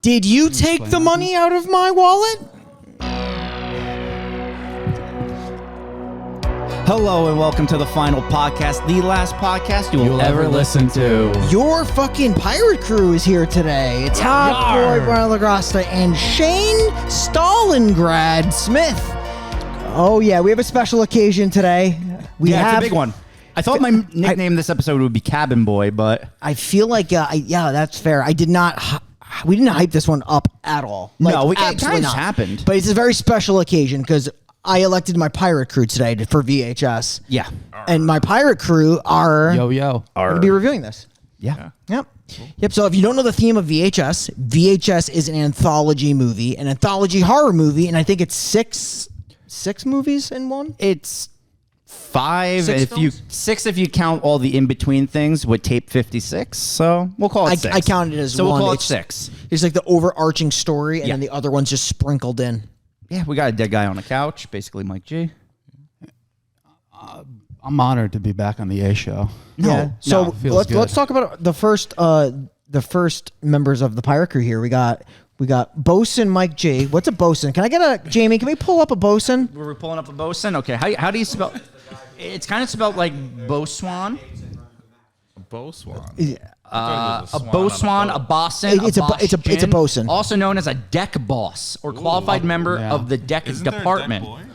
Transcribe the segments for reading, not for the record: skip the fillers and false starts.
Did you take the money out of my wallet? Hello and welcome to the final podcast, the last podcast you will ever listen to. Your fucking pirate crew is here today. It's Hot Boy Bryan Lagrasta and Shane Stalingrad Smith. Oh yeah, we have a special occasion today. It's a big one. I thought my nickname this episode would be Cabin Boy, but I feel like yeah, that's fair. We didn't hype this one up at all. No, it absolutely kind of not. happened. But it's a very special occasion because I elected my pirate crew today for VHS. Yeah. And my pirate crew are going to be reviewing this. Yeah. Yep. Yep. So if you don't know the theme of VHS, VHS is an anthology movie, an anthology horror movie, and I think it's six movies in one. It's five Six if you count all the in-between things with tape 56. So we'll call it six. I counted it as so one. We'll call it six. It's like the overarching story, and then the other one's just sprinkled in. Yeah, we got a dead guy on the couch, basically Mike G. I'm honored to be back on the A show. Yeah. So let's talk about the first members of the pirate crew here. We got Bosun Mike G. What's a bosun? Can I get a Jamie? Can we pull up a bosun? Were we pulling up a bosun? Okay. How do you spell? It's kind of spelled like bowswan. A bowswan. A bowswan, a bosun. It's a bosun. Also known as a deck boss or qualified member of the deck department. There a deck boy?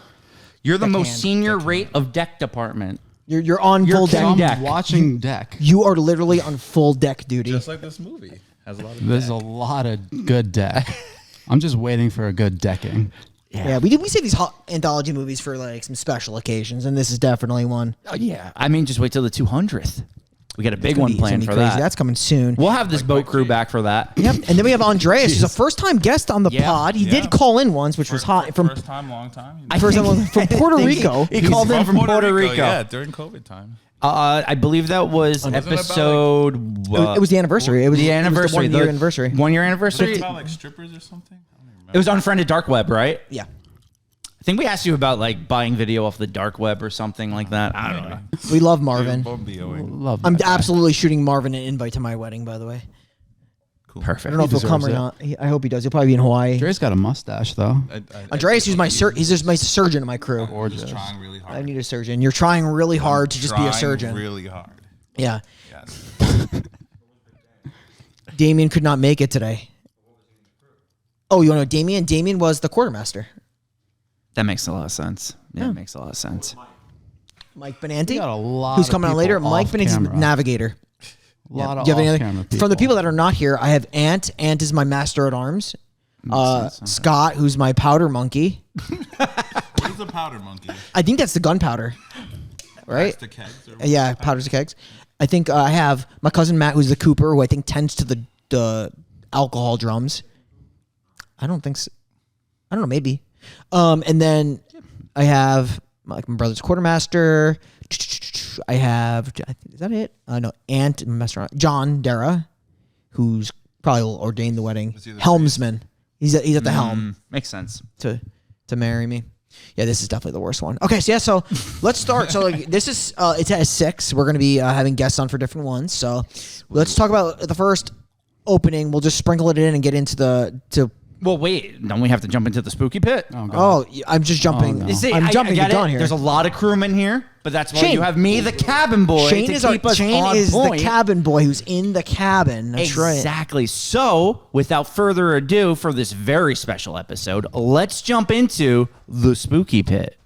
You're the most senior rate of deck department. You're on full king deck. deck. Watching deck. You are literally on full deck duty. Just like this movie. Has a lot of There's deck. a lot of good deck. I'm just waiting for a good decking. Yeah, we say these anthology movies for like some special occasions, and this is definitely one. Oh, yeah. I mean, just wait till the 200th. We got a big one planned for that. That's coming soon. We'll have this boat crew back for that. Yep. And then we have Andreas, who's a first-time guest on the pod. He did call in once, which was hot. First time, long time. First time from Puerto Rico. He called in from Puerto Rico. Yeah, during COVID time. I believe that was episode. It was the anniversary. It was the anniversary. It was the 1 year anniversary. 1 year anniversary. Was it about like strippers or something? I don't even remember. It was Unfriended Dark Web, right? Yeah. I think we asked you about like buying video off the dark web or something like that. I don't know. We love Marvin. Love I'm that. absolutely shooting Marvin an invite to my wedding, by the way. Cool. Perfect. I don't know if he'll come or not. I hope he does. He'll probably be in Hawaii. Dre's got a mustache though. Andreas, who's he's just my surgeon in my crew. We're just trying really hard. I need a surgeon. You're trying really hard to just be a surgeon. Really hard. Yeah. Yes. Damien could not make it today. Oh, you want to know Damien? Damien was the quartermaster. That makes a lot of sense. Yeah, it makes a lot of sense. Mike Benanti, got a lot who's of coming on later. people Mike off Benanti's the camera. navigator. A lot of Do you have any off-camera other? people. From the people that are not here, I have Ant. Ant is my master at arms. Scott, who's my powder monkey. What is a powder monkey? I think that's the gunpowder, right? That's the kegs or Yeah, powders and kegs. I think I have my cousin Matt, who's the Cooper, who I think tends to the alcohol drums. I don't think so. I don't know, maybe. And then I have like my brother's quartermaster. I have, is that it? No, Ant, master, John Dara, who's probably will ordain the wedding. Helmsman. He's at the helm Makes sense. to marry me. Yeah, this is definitely the worst one. Okay, so let's start. So like, this is it's at 6. We're gonna be having guests on for different ones. So let's talk about the first opening. We'll just sprinkle it in and get into Well, wait. Don't we have to jump into the spooky pit? Oh, I'm just jumping. Oh, no. See, I'm jumping I the gun it. here. There's a lot of crewmen here, but that's why Shane. you have me, the cabin boy, Shane to is keep us on point. the cabin boy who's in the cabin. That's right. Exactly. So, without further ado, for this very special episode, let's jump into the spooky pit.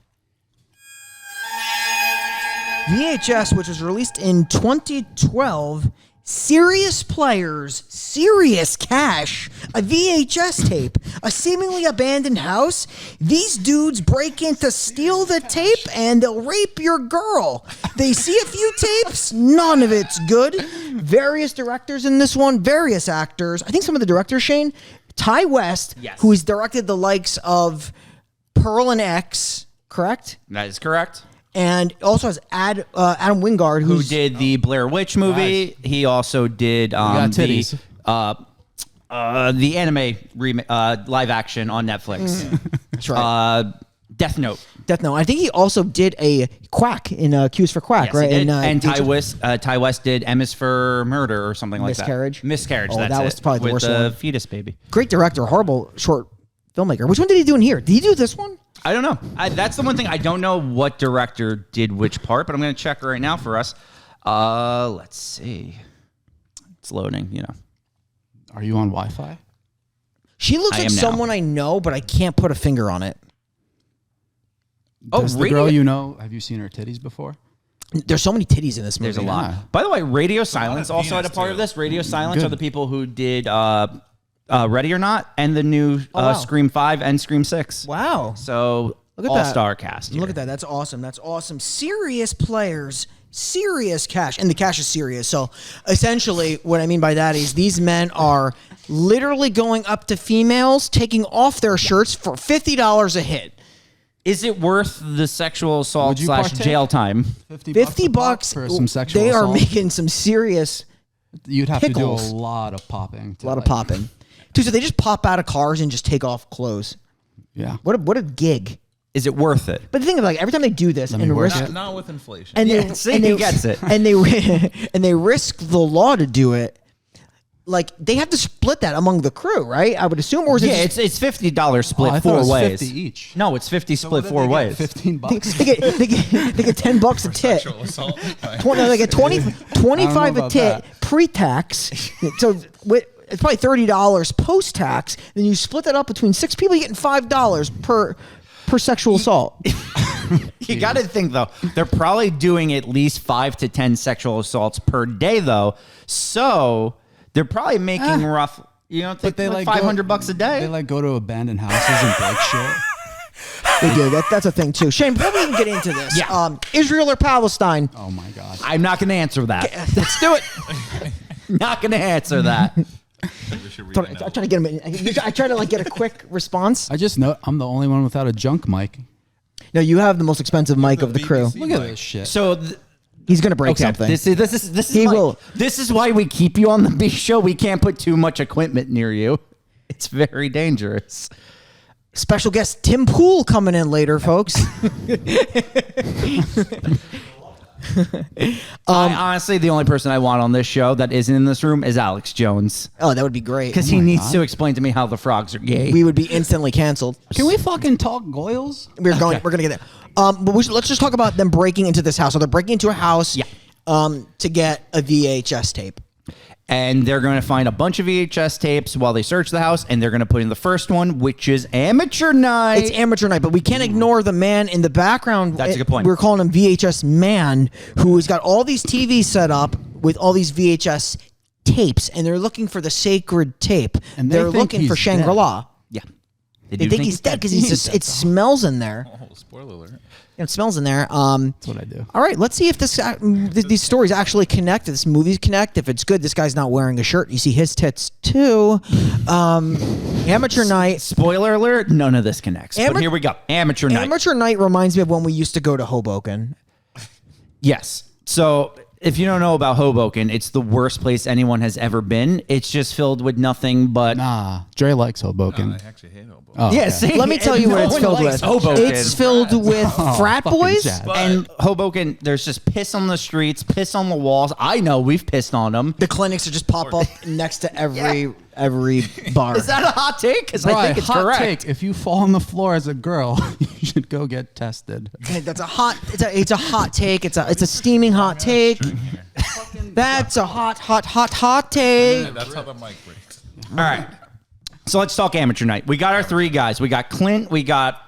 VHS, which was released in 2012, Serious Players, Serious Cash, a VHS tape, a seemingly abandoned house. These dudes break in to steal the tape and they'll rape your girl. They see a few tapes, none of it's good. Various directors in this one, various actors. I think some of the directors, Shane, Ty West, Yes. who has directed the likes of Pearl and X, correct? That is correct. And also has Adam Wingard, Who did the Blair Witch movie. He also did got titties. the anime live action on Netflix. That's right. Death Note. Death Note. I think he also did a Quack in Cues for Quack, Yes, right? he did. And Ty West did M is for Murder or something like Miscarriage? that. Miscarriage. Oh, That's that was it. probably the With worst the one. fetus baby. great director, horrible short filmmaker. Which one did he do in here? Did he do this one? I don't know. That's the one thing I don't know what director did which part, but I'm going to check right now for us. Let's see. It's loading. You know. Are you on Wi-Fi? She looks I like am now. someone I know, but I can't put a finger on it. Oh, Does the reading girl it- you know, have you seen her titties before? There's so many titties in this movie. There's a lot. Yeah. By the way, Radio Silence of also had a penis, part too. of this. Radio Silence Good. are the people who did Ready or Not and the new wow. Scream 5 and Scream 6. Wow. So Look at that. all-star cast. Look at that. That's awesome. That's awesome. Serious players, serious cash. And the cash is serious. So essentially, what I mean by that is these men are literally going up to females, taking off their shirts for $50 a hit. Is it worth the sexual assault Would you slash partake? jail time? 50 bucks for some sexual They are assault? making some serious You'd have pickles. to do a lot of popping. a lot of popping. Dude, so they just pop out of cars and just take off clothes. Yeah. What a gig. Is it worth it? But the thing is, like, every time they do this me and work risk it. Not with inflation. and Yeah, they, see, and he they gets it. and they risk the law to do it. Like, they have to split that among the crew, right? I would assume, or is it Yeah, just, it's $50 split I thought it four was ways. 50 each. No, it's 50 So split what did four they get, ways. 15 bucks. they get $10 a tit. Sexual assault. 20, they get 25 a about tit that. pre-tax. So it's probably $30 post-tax. Then you split that up between 6 people. You're getting $5 per sexual assault. You got to think though, they're probably doing at least 5 to 10 sexual assaults per day though. So they're probably making rough. You know, But they like like $500 a day. They like go to abandoned houses and break shit. They do. That's a thing too. Shane, before we even get into this, Yeah. Israel or Palestine? Oh my god. I'm not going to answer that. Let's do it. Not going to answer that. We should read I it try out. to get him. I try to like get a quick response. I just know I'm the only one without a junk mic. No, you have the most expensive mic of the crew. BBC Look at mic. this shit. So He's gonna break okay, something. this is He why, will. This is why we keep you on the B show. We can't put too much equipment near you. It's very dangerous. Special guest Tim Pool coming in later, folks. Honestly, the only person I want on this show that isn't in this room is Alex Jones Oh, that would be great. because he needs to explain to me how the frogs are gay. We would be instantly canceled. Can we fucking talk Goyles? We're gonna get there. But let's just talk about them breaking into this house. So they're breaking into a house. Yeah. To get a VHS tape. And they're going to find a bunch of VHS tapes while they search the house, and they're going to put in the first one, which is Amateur Night. It's amateur night, but we can't ignore the man in the background. That's a good point. We're calling him VHS Man, who has got all these TVs set up with all these VHS tapes, and they're looking for the sacred tape. And they they're think looking for he's Shangri-La. Yeah. They think he's dead because it smells in there. Oh, spoiler alert. It smells in there. That's what I do. All right, let's see if these stories actually connect. If this movie's connect. If it's good, this guy's not wearing a shirt. You see his tits too. Amateur night. Spoiler alert, none of this connects. But here we go. Amateur Night. Amateur night reminds me of when we used to go to Hoboken. Yes. So if you don't know about Hoboken, it's the worst place anyone has ever been. It's just filled with nothing but... Nah, Dre likes Hoboken. I actually hate Hobo. Oh, Yeah, okay. see? Let me tell you No what it's one filled likes with. Hoboken. It's filled with frat fucking boys. Chad. And Hoboken, there's just piss on the streets, piss on the walls. I know, we've pissed on them. The clinics are just pop up next to every bar. Is that a hot take? Because I Right, think it's hot correct. take. If you fall on the floor as a girl, you should go get tested. Hey, that's a hot. It's a hot take. It's a steaming hot take. That's a hot take. That's how the mic breaks. All right. So let's talk Amateur Night. We got our three guys. We got Clint, we got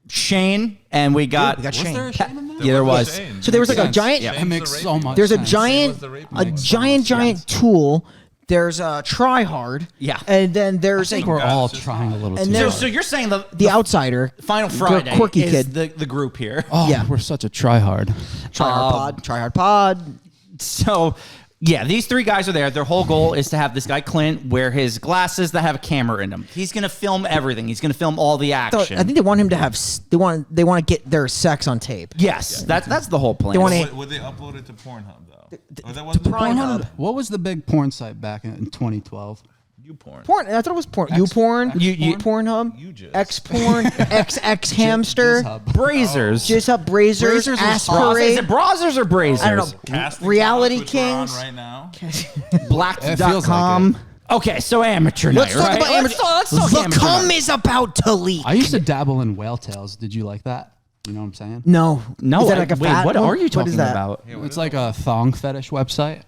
Shane, and we got... We got Was Shane. there a shame in that? Yeah, there was. Shane. So there was like a Sense. giant. That makes so much There's a sense. giant, the rape a Makes so giant, much sense. tool. There's a try hard. Yeah. And then there's I think a we're all it's just- trying a little And too there- So, hard. so you're saying the outsider. Final Friday quirky is kid. the group here. Oh, yeah. we're such a tryhard. Try hard pod. So, yeah, these three guys are there. Their whole goal is to have this guy Clint wear his glasses that have a camera in them. He's going to film everything. He's going to film all the So action. I think they want him to have. They want to get their sex on tape. yes, that's the whole plan. They wanna- Would they upload it to Pornhub though? Or that wasn't Pornhub. What was the big porn site back in 2012? You porn. Porn. I thought it was porn. You porn. You Pornhub. You just. X porn. XX hamster. Brazers. Jizz up Brazers. Brazers is Ass hot. parade. Is it Brazers or Brazers? I don't know. Casting Reality couch, which we're on Kings. right now. Blacked.com. Okay, so amateur night, Let's talk right? about amateur. Let's talk The amateur cum night. is about to leak. I used to dabble in whale tails. Did you like that? You know what I'm saying? No. No, Is that like a wait, fat what one? are you What talking is that? about? It's like a thong fetish website.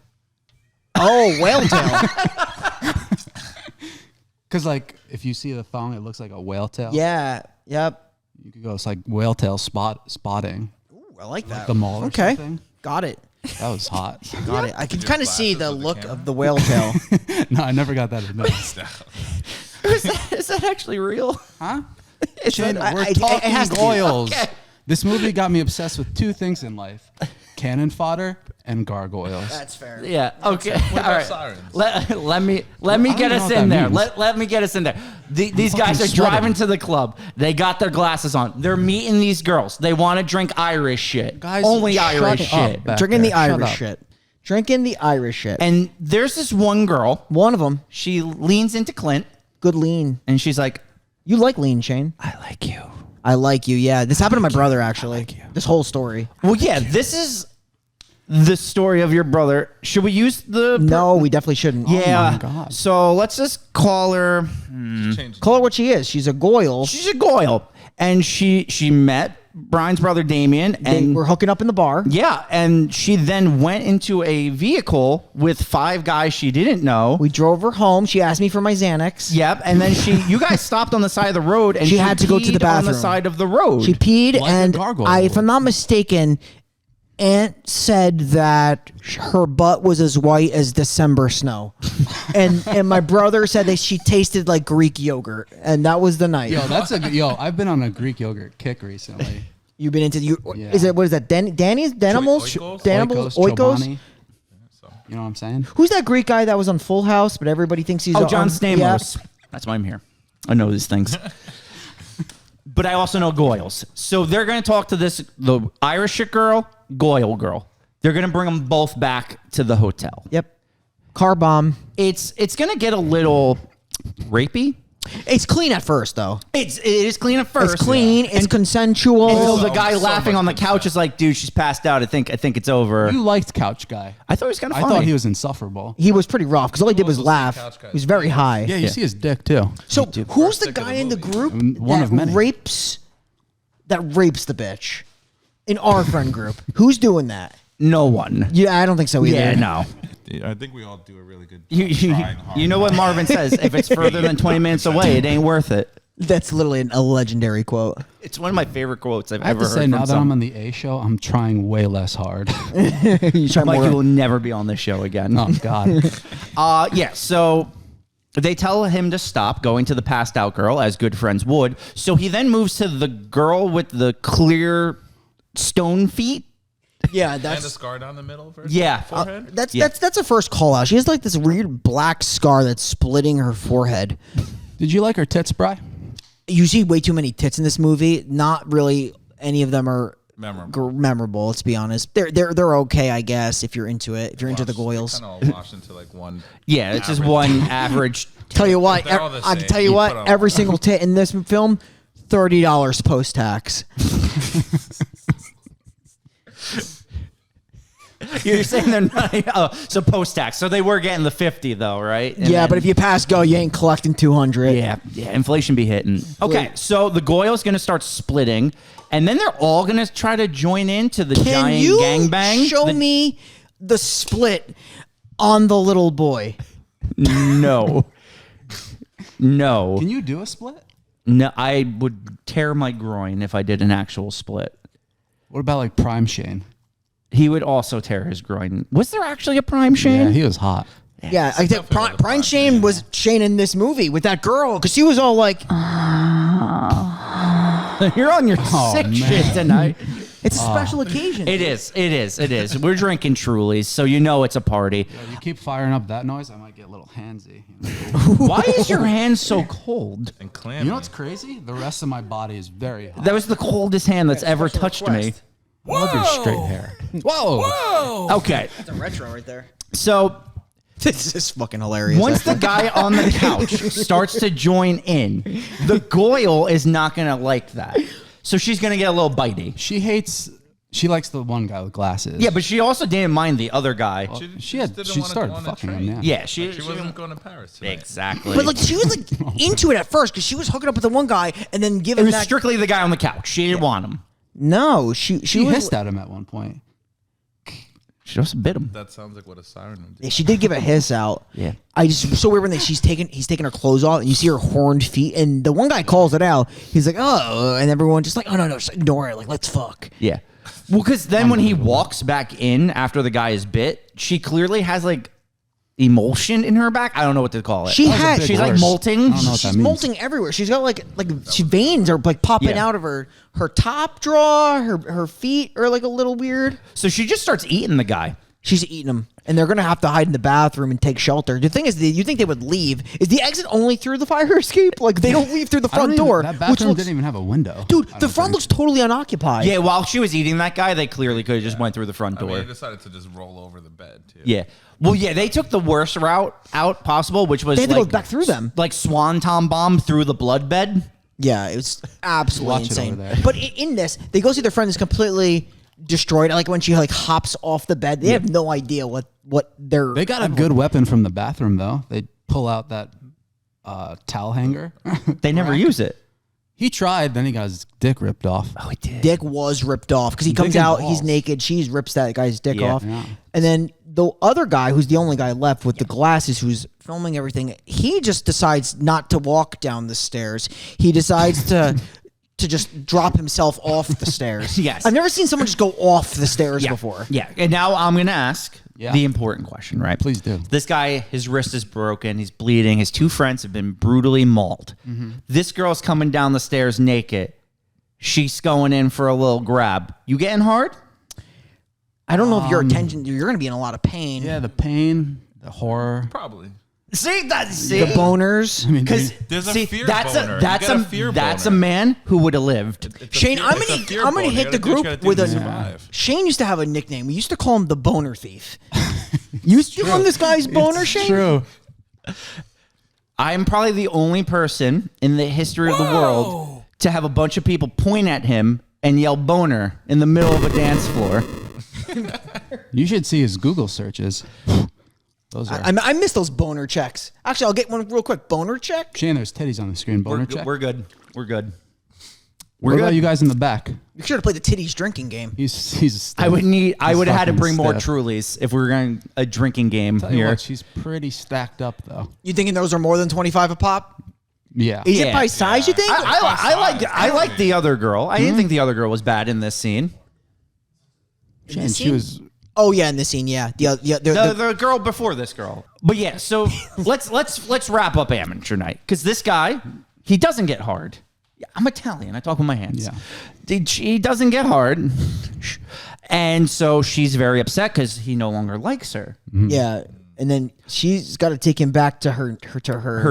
Oh, whale tail. Because like if you see the thong, it looks like a whale tail. Yeah. Yep. You could go. It's like whale tail spotting. Ooh, I like that. The mall or Okay. something. Got it. That was hot. Got it. I can your kind of see glasses the with the look camera? of the whale tail. No, I never got that in there. Is that actually real? Huh? Is Chin, that- we're it talking has to be. goils. Okay. This movie got me obsessed with two things in life: cannon fodder and gargoyles. That's fair. Yeah. Okay. All about right. sirens? Let me I get don't us know in what that there. means. Let me get us in there. These guys are fucking driving sweating. to the club. They got their glasses on. They're meeting these girls. They want to drink Irish shit. Guys, Only shut Irish up. shit. Back Drinking the there. Shut Irish up. shit. Drinking the Irish shit. And there's this one girl. One of them, She leans into Clint good lean. and she's like, You like lean, Shane? "I like you." I like you. Yeah, this happened to my brother actually. This whole story. Well, yeah. This is the story of your brother. Should we use the? No, we definitely shouldn't. Yeah. my God. So let's just call her. Change Call her what she is. She's a goyle. She's a Goyle, and she met Brian's brother Damien, They and were hooking up in the bar. yeah, and she then went into a vehicle with 5 guys she didn't know. We drove her home. She asked me for my Xanax. Yep, and then you guys stopped on the side of the road, and She had to go to the peed on the bathroom. side of the road. She peed, Like a and gargoyle if I'm not mistaken, Aunt said that her butt was as white as December snow, and my brother said that she tasted like Greek yogurt, and that was the night. Yo, that's a good. Yo, I've been on a Greek yogurt kick recently. You've been into you? Yeah. Is it what is that? Danny's Danimals? Oikos? Danimals? Oikos, Oikos? Chobani. You know what I'm saying? Who's that Greek guy that was on Full House, but everybody thinks he's Oh, John on, Stamos. Yeah. That's why I'm here. I know these things. But I also know Goyles. So they're going to talk to the Irish chick girl, Goyle girl. They're going to bring them both back to the hotel. Yep. Car bomb. It's going to get a little rapey. It's clean at first, though. It is clean at first. It's clean. It's consensual. Until the So- guy so laughing much on the couch consent. is like, dude, she's passed out. I think it's over. You liked Couch Guy. I thought it was kind of I funny. thought he was insufferable. He was pretty rough because all he did was also see laugh. Couch Guy. He was very high. Yeah, you see his dick too. So who's the First dick of guy the in the movie. group One that of many. rapes the bitch in our friend group? Who's doing that? No one. Yeah, I don't think so either. Yeah, no. I think we all do a really good You, job trying hard. you know what Marvin says? If it's further than 20 minutes away, it ain't worth it. That's literally a legendary quote. It's one of my favorite quotes I've I have ever to heard say, from now that I'm someone. on the A show, I'm trying way less hard. You try Mike, more. you will never be on this show again. Oh God. Yeah, so they tell him to stop going to the passed out girl, as good friends would. So he then moves to the girl with the clear stone feet. Yeah, And a that's scar down the middle for Yeah. forehead. that's a first call out. She has like this weird black scar that's splitting her forehead. Did you like her tits, Bry? You see way too many tits in this movie. Not really any of them are Memorable. Let's be honest. They're okay, I guess, if you're into it. If you're into the Goyles. Kind of washed into like one. Yeah, it's just average. one average. Tell you what, They're all the I can same. tell you You what, put 'em every on. single tit in this film, $30 post tax. You're saying they're not. Oh, so post tax. So they were getting the 50 though, right? And Yeah, then- but if you pass go, you ain't collecting 200. Yeah, inflation be hitting. Okay, so the Goyle's gonna start splitting, and then they're all gonna try to join into the Can giant you gangbang. show me the split on the little boy? No. No. Can you do a split? No, I would tear my groin if I did an actual split. What about like Prime Shane? He would also tear his groin. Was there actually a Prime Shane? Yeah, he was hot. Yeah, I think definitely the Brian plot. Shane was Shane in this movie with that girl because she was all like, You're on your Oh, sick man. shit tonight. it's a special occasion. It is. It is. It is. We're drinking Trulies, so you know it's a party. Yo, you keep firing up that noise, I might get a little handsy. Why is your hand so cold? And clammy. You know what's crazy? The rest of my body is very hot. That was the coldest hand that's ever touched me. I love your straight hair. Whoa! Okay. That's a retro right there. So This is fucking hilarious. Once the guy on the couch starts to join in, the Goyle is not going to like that. So she's going to get a little bitey. She likes the one guy with glasses. Yeah, but she also didn't mind the other guy. She started fucking him. Yeah. Yeah, she wasn't going to Paris tonight. Exactly. But like she was like into it at first because she was hooking up with the one guy and then it giving was that. strictly the guy on the couch. She didn't want him. No, she She was. hissed at him at one point. She just bit him. That sounds like what a siren would do. Yeah, she did give a hiss out. Yeah. I just so weird when he's taking her clothes off and you see her horned feet and the one guy calls it out. He's like, oh, and everyone just like, oh no, just ignore it. Like, let's fuck. Yeah. Well, because then when he walks back in after the guy is bit, she clearly has like emulsion in her back. I don't know what to call it. She's like molting. I don't know what that She's means. molting everywhere. She's got like she veins are like popping Yeah. out of her top drawer. Her feet are like a little weird. So she just starts eating the guy. She's eating them, and they're gonna have to hide in the bathroom and take shelter. The thing is, you think they would leave? Is the exit only through the fire escape? Like they don't leave through the front door, That which bathroom looks, didn't even have a window. dude. I The don't front think. looks totally unoccupied. Yeah, while she was eating that guy, they clearly could have just went through the front I mean, door. he decided to just roll over the bed, too. Yeah. Well, yeah, they took the worst route out possible, which was They had to like, go back through them. like swanton bomb through the blood bed. Yeah, it was absolutely Watch it insane. over there. But in this, they go see their friend is completely destroyed. Like when she like hops off the bed, they have no idea what they're. They got a good weapon from the bathroom though. They pull out that towel hanger. They never use it. He tried, then he got his dick ripped off. Oh, it did. Dick was ripped off because he Dick comes and out, he's balls. naked. She rips that guy's dick Yeah. off, Yeah. and then the other guy, who's the only guy left with the glasses, who's filming everything, he just decides not to walk down the stairs. He decides to just drop himself off the stairs. Yes. I've never seen someone just go off the stairs Yeah. before. Yeah. And now I'm going to ask Yeah. the important question, right? Please do. This guy, his wrist is broken. He's bleeding. His two friends have been brutally mauled. This girl's coming down the stairs naked. She's going in for a little grab. You getting hard? I don't know if your attention, you're going to be in a lot of pain. Yeah, the pain, the horror. Probably. See that? The boners. I mean, Because There's a fear boner. You that's get a a fear that's boner. a man who would have lived. It's a Shane, fear- I'm it's a gonna fear I'm gonna boner. hit You the gotta do what you group gotta do with to a. survive. Shane used to have a nickname. We used to call him the Boner Thief. You on this guy's boner, Shane? True. I am probably the only person in the history of the world to have a bunch of people point at him and yell boner in the middle of a dance floor. You should see his Google searches. Those are. I miss those boner checks. Actually, I'll get one real quick. Boner check. Shane, there's titties on the screen. Boner check. We're good. We're good. What about you guys in the back? We should have played the titties drinking game. He's stiff. I would have had to fucking bring more stiff. Trulies if we were going a drinking game Tell you here. what, she's pretty stacked up though. You thinking those are more than 25 a pop? Yeah. Is it Yeah. by size? You think? I like the other girl. I didn't think the other girl was bad in this scene. Shane, this she scene? was. Oh yeah, in this scene, yeah. The girl before this girl. But yeah, so let's wrap up amateur night because this guy he doesn't get hard. I'm Italian. I talk with my hands. Yeah. He doesn't get hard, and so she's very upset because he no longer likes her. Yeah, and then she's got to take him back to her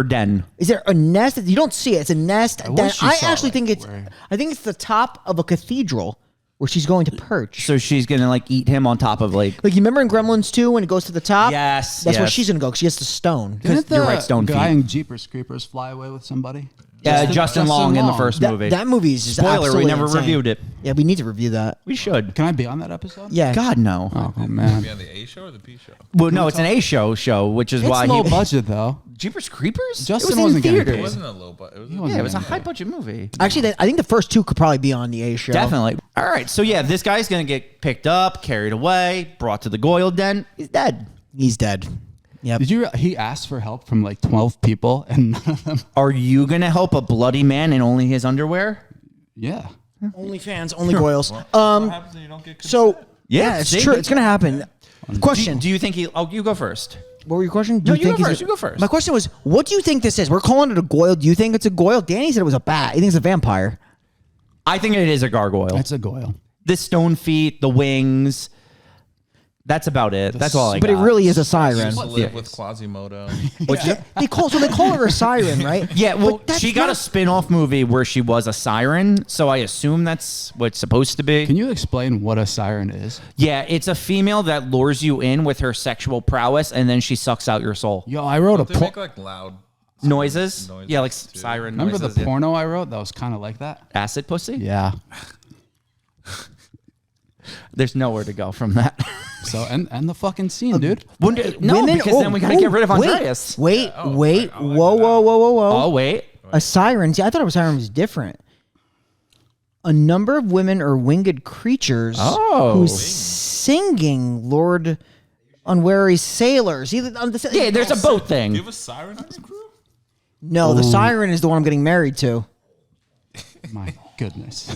Den. Is there a nest? You don't see it. It's a nest. wish That, you I saw, actually like, think it's. where- I think it's the top of a cathedral where she's going to perch. So she's gonna like eat him on top of like. Like you remember in Gremlins 2 when it goes to the top? Yes, That's where yes. she's gonna go. 'Cause she has the stone. Didn't you're the right, stone guy feet. in Jeepers Creepers fly away with somebody? Justin Long in the first movie. That movie is just Spoiler: we absolutely never insane. reviewed it. Yeah, we need to review that. We should. Can I be on that episode? Yeah. God no. Oh man. Be on the A show or the P show? Well, no, it's an A show, which is It's why low he. budget though. Jeepers Creepers. Justin in wasn't getting theaters. It paid. wasn't a low, but it was. wasn't Yeah, it was a getting high paid. budget movie. Actually, I think the first two could probably be on the A show. Definitely. All right. So yeah, this guy's gonna get picked up, carried away, brought to the Goyle den. He's dead. He's dead. Yep. Did you? He asked for help from like 12 people, and none of them. Are you gonna help a bloody man in only his underwear? Yeah. Only fans, only Goyles. What happens when you don't get So Yeah, it's see? true. It's gonna happen. Question. Do you think he? Oh, you go first. What were your question? Do No, you go think he's first. You go first. My question was, what do you think this is? We're calling it a Goyle. Do you think it's a Goyle? Danny said it was a bat. He thinks it's a vampire. I think it is a gargoyle. It's a Goyle. The stone feet, the wings. That's about it. That's all I But got. it really is a I siren. used to live with Quasimodo. They call her a siren, right? Yeah, well, But that's she got not- a spin-off movie where she was a siren, so I assume that's what it's supposed to be. Can you explain what a siren is? Yeah, it's a female that lures you in with her sexual prowess, and then she sucks out your soul. Yo, I wrote They make like loud Noises? noises, Yeah, like too. siren Remember noises. the porno I wrote? That was kind of like that. Acid pussy? Yeah. There's nowhere to go from that. So and the fucking scene, dude. No, Women- because then we gotta get rid of Andreas. Wait, oh, wait, I like whoa, that. whoa, whoa, whoa, whoa. Oh, wait. A siren. See, I thought a siren was different. A number of women or winged creatures whose singing lured unwary sailors. Either on the, Yeah, there's a boat Do thing. you have a siren on your crew? No, the siren is the one I'm getting married to. My goodness.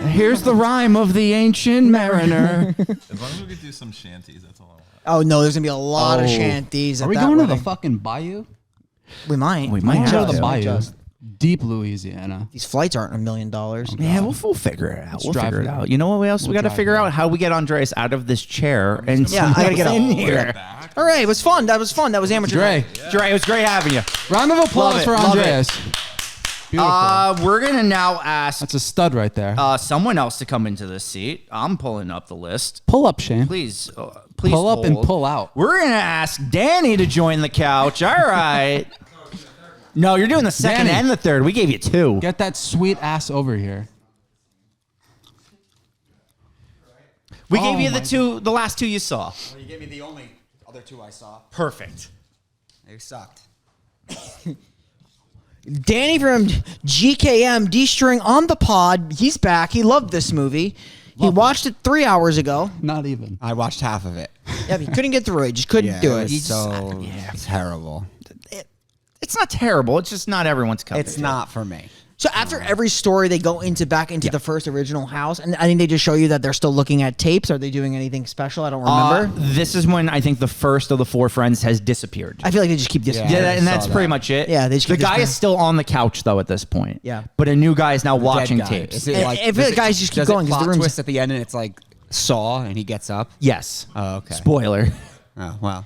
Here's the rhyme of the ancient mariner. As long as we could do some shanties, that's all I want. Oh no, there's gonna be a lot of shanties. Are At we that going to the wedding. fucking bayou? We might. We might I wanna go have to the to. bayou. Deep Louisiana. These flights aren't $1 million. Yeah, we'll figure it out. We'll drive figure it it. out. You know what else? We got to drive figure it. out how we get Andreas out of this chair and Yeah, I gotta get in up. here. All right, it was fun. That was fun. That was amateur. Dre, Dre, it was great having you. round of applause Love it, for love it. Andreas. Beautiful. We're gonna now ask That's a stud right there. someone else to come into the seat. I'm pulling up the list. Pull up, Shane. Please, please Pull up and hold. pull out. We're gonna ask Danny to join the couch. All right. No, you're doing the second Danny. and the third. We gave you two. Get that sweet ass over here. We gave you the last two you saw. Well, you gave me the only other two I saw. Perfect. They sucked. Danny from GKM D-String on the pod. He's back. He loved this movie. He watched it 3 hours ago. Not even. I watched half of it. Yeah, he couldn't get through it. Just couldn't do it. was He just- so terrible. It's not terrible. It's just not everyone's cup. It's of tea. not for me. So after every story, they go back into the first original house, and I think they just show you that they're still looking at tapes. Are they doing anything special? I don't remember. This is when I think the first of the four friends has disappeared. I feel like they just keep this. Yeah. Yeah, I and that's saw pretty that. much it. Yeah, they just the keep this guy guy- is still on the couch though at this point. Yeah. but a new guy is now Dead watching guy. tapes. Is it And like, I feel does like it- guys just keep does going it 'cause the plot room's- twist at the end and it's like Saw and he gets up. Yes. Oh, okay. Spoiler. Oh well.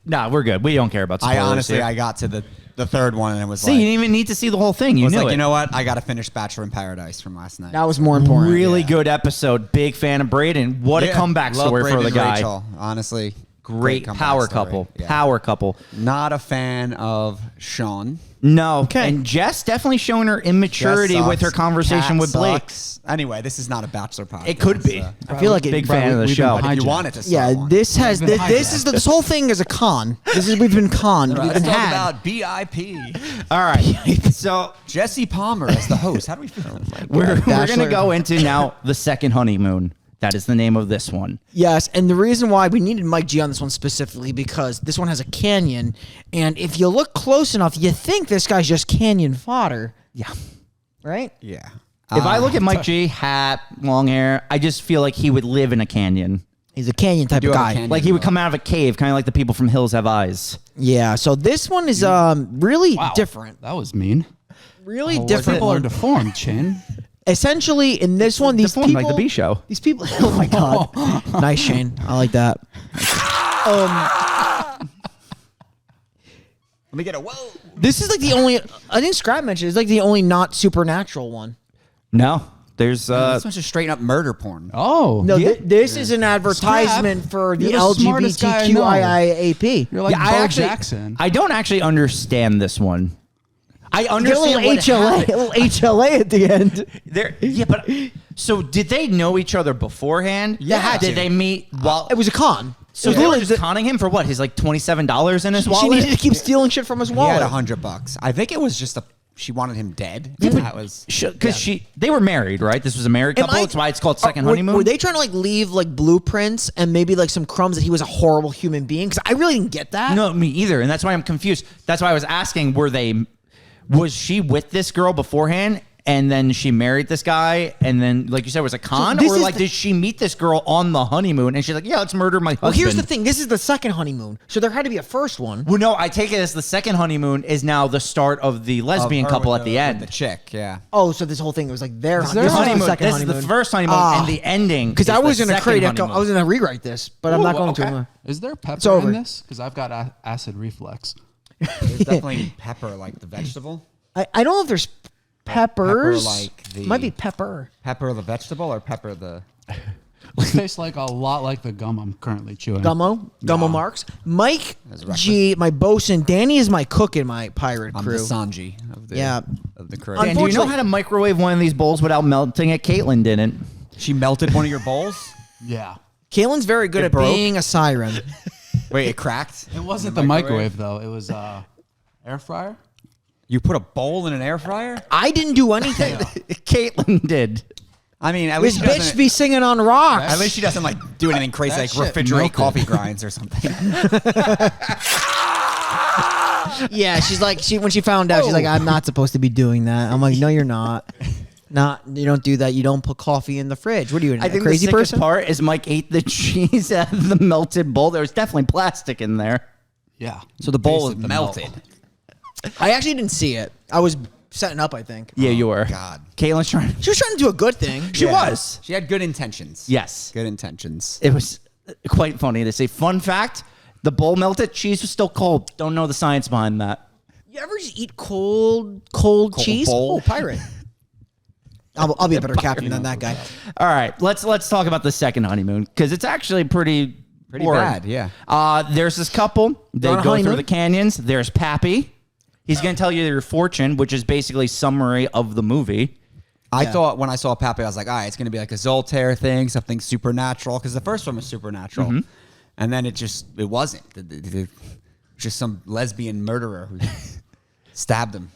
Nah, we're good. We don't care about spoilers. I honestly, here. I got to the third one and it was See, like, you didn't even need to see the whole thing. You was knew like, it. you know what? I got to finish Bachelor in Paradise from last night. That was more important. Really good episode. Big fan of Braden. What a Yeah. comeback Love story for Braden the and guy. Rachel. Honestly, Great comeback power story. couple. Yeah. Power couple. Not a fan of Sean. No. Okay. And Jess definitely showing her immaturity Jess with her sucks. conversation Kat with Blake. sucks. Anyway, this is not a Bachelor podcast. It could be. I feel like it. Big fan of the we've show. been You hijacked. wanted to start Yeah, one. this has We've been this is this whole thing is a con. We've been conned. We've Let's been talk had. about BIP. All right. So Jesse Palmer as the host. How do we feel? we're going to Bachelor. go into now the second honeymoon. That is the name of this one. Yes, and the reason why we needed Mike G on this one specifically because this one has a canyon, and if you look close enough, you think this guy's just canyon fodder, Yeah. right? Yeah. If I look at Mike G, hat, long hair, I just feel like he would live in a canyon. He's a canyon type do of have a guy. canyon. Like he would come out of a cave, kind of like the people from Hills Have Eyes. Yeah, so this one is really Wow. different. That was mean. Really Well, different. people are deformed, Shane. Essentially, in this one, these Deformed people like the B show. These people. Oh my god! Nice, Shane. I like that. Let me get a whoa. This is like the only. I think Scrap mentioned it's like the only not supernatural one. No, there's This one's just straight up murder porn. Oh. No, yeah. this is an advertisement for the You're the smartest guy I know. LGBTQIAP. You're like Yeah, Bo I actually, Jackson. I don't actually understand this one. I Get a understand little what HLA, happened. a little HLA at the end. There, yeah, but so did they know each other beforehand? Yeah. Did they meet while? It was a con. so they were just conning him for what? His like $27 in his She wallet. needed to keep stealing shit from his He wallet. had $100. I think it was just she wanted him dead. That was. Because they were married, right? This was a married couple. That's why it's called second honeymoon. Were they trying to like leave like blueprints and maybe like some crumbs that he was a horrible human being? Because I really didn't get that. No, me either, and that's why I'm confused. That's why I was asking: was she with this girl beforehand? and then she married this guy, and then, like you said, it was a con, this or is like did she meet this girl on the honeymoon, and she's like, yeah, let's murder my husband. Well, here's the thing. This is the second honeymoon, so there had to be a first one. Well, no, I take it as the second honeymoon is now the start of the lesbian Her couple with at the end. The chick, yeah. Oh, so this whole thing was like their there this a was the honeymoon. second This honeymoon. is the first honeymoon, and the ending. Because I was gonna create. I was gonna rewrite this, but I'm not going to. Is there pepper It's over. in this? Because I've got acid reflux. There's definitely pepper, like the vegetable. I don't know if there's peppers. like the- Might be pepper. Pepper the vegetable or pepper the... It tastes like a lot like the gum I'm currently chewing. Gummo Marks. Mike That's G, my bosun. Danny is my cook in my pirate I'm crew. the Sanji of the, Yeah. of the crew. Dan, do you know Unfortunately- how to microwave one of these bowls without melting it? Caitlin didn't. She melted one of your bowls? Yeah. Caitlin's very good It at broke? being a siren. Wait, it cracked? It wasn't the microwave though. It was air fryer. You put a bowl in an air fryer? I didn't do anything. Caitlin did. I mean, at This least she bitch doesn't... be singing on rocks. At least she doesn't like do anything crazy That like shit refrigerate melted. coffee grinds or something. Yeah, she's like when she found out, she's like, I'm not supposed to be doing that. I'm like, no, you're not. You don't do that. You don't put coffee in the fridge. What are you, I a think crazy the sickest person? part is Mike ate the cheese out of the melted bowl. There was definitely plastic in there. Yeah. So the bowl was Tasted the melted. melt. I actually didn't see it. I was setting up, I think. Yeah, you were. God. Caitlin's trying. She was trying to do a good thing. She was. She had good intentions. Yes. Good intentions. It was quite funny to say. Fun fact: the bowl melted, cheese was still cold. Don't know the science behind that. You ever just eat cold cheese? bowl? Oh, pirate. I'll be a better captain than that guy. All right, let's talk about the second honeymoon because it's actually pretty boring. bad, yeah. There's this couple. They on a go honeymoon? through the canyons. There's Pappy. He's going to tell you your fortune, which is basically summary of the movie. I thought when I saw Pappy, I was like, all right, it's going to be like a Zoltaire thing, something supernatural, because the first one was supernatural. And then it wasn't. Just some lesbian murderer who stabbed him.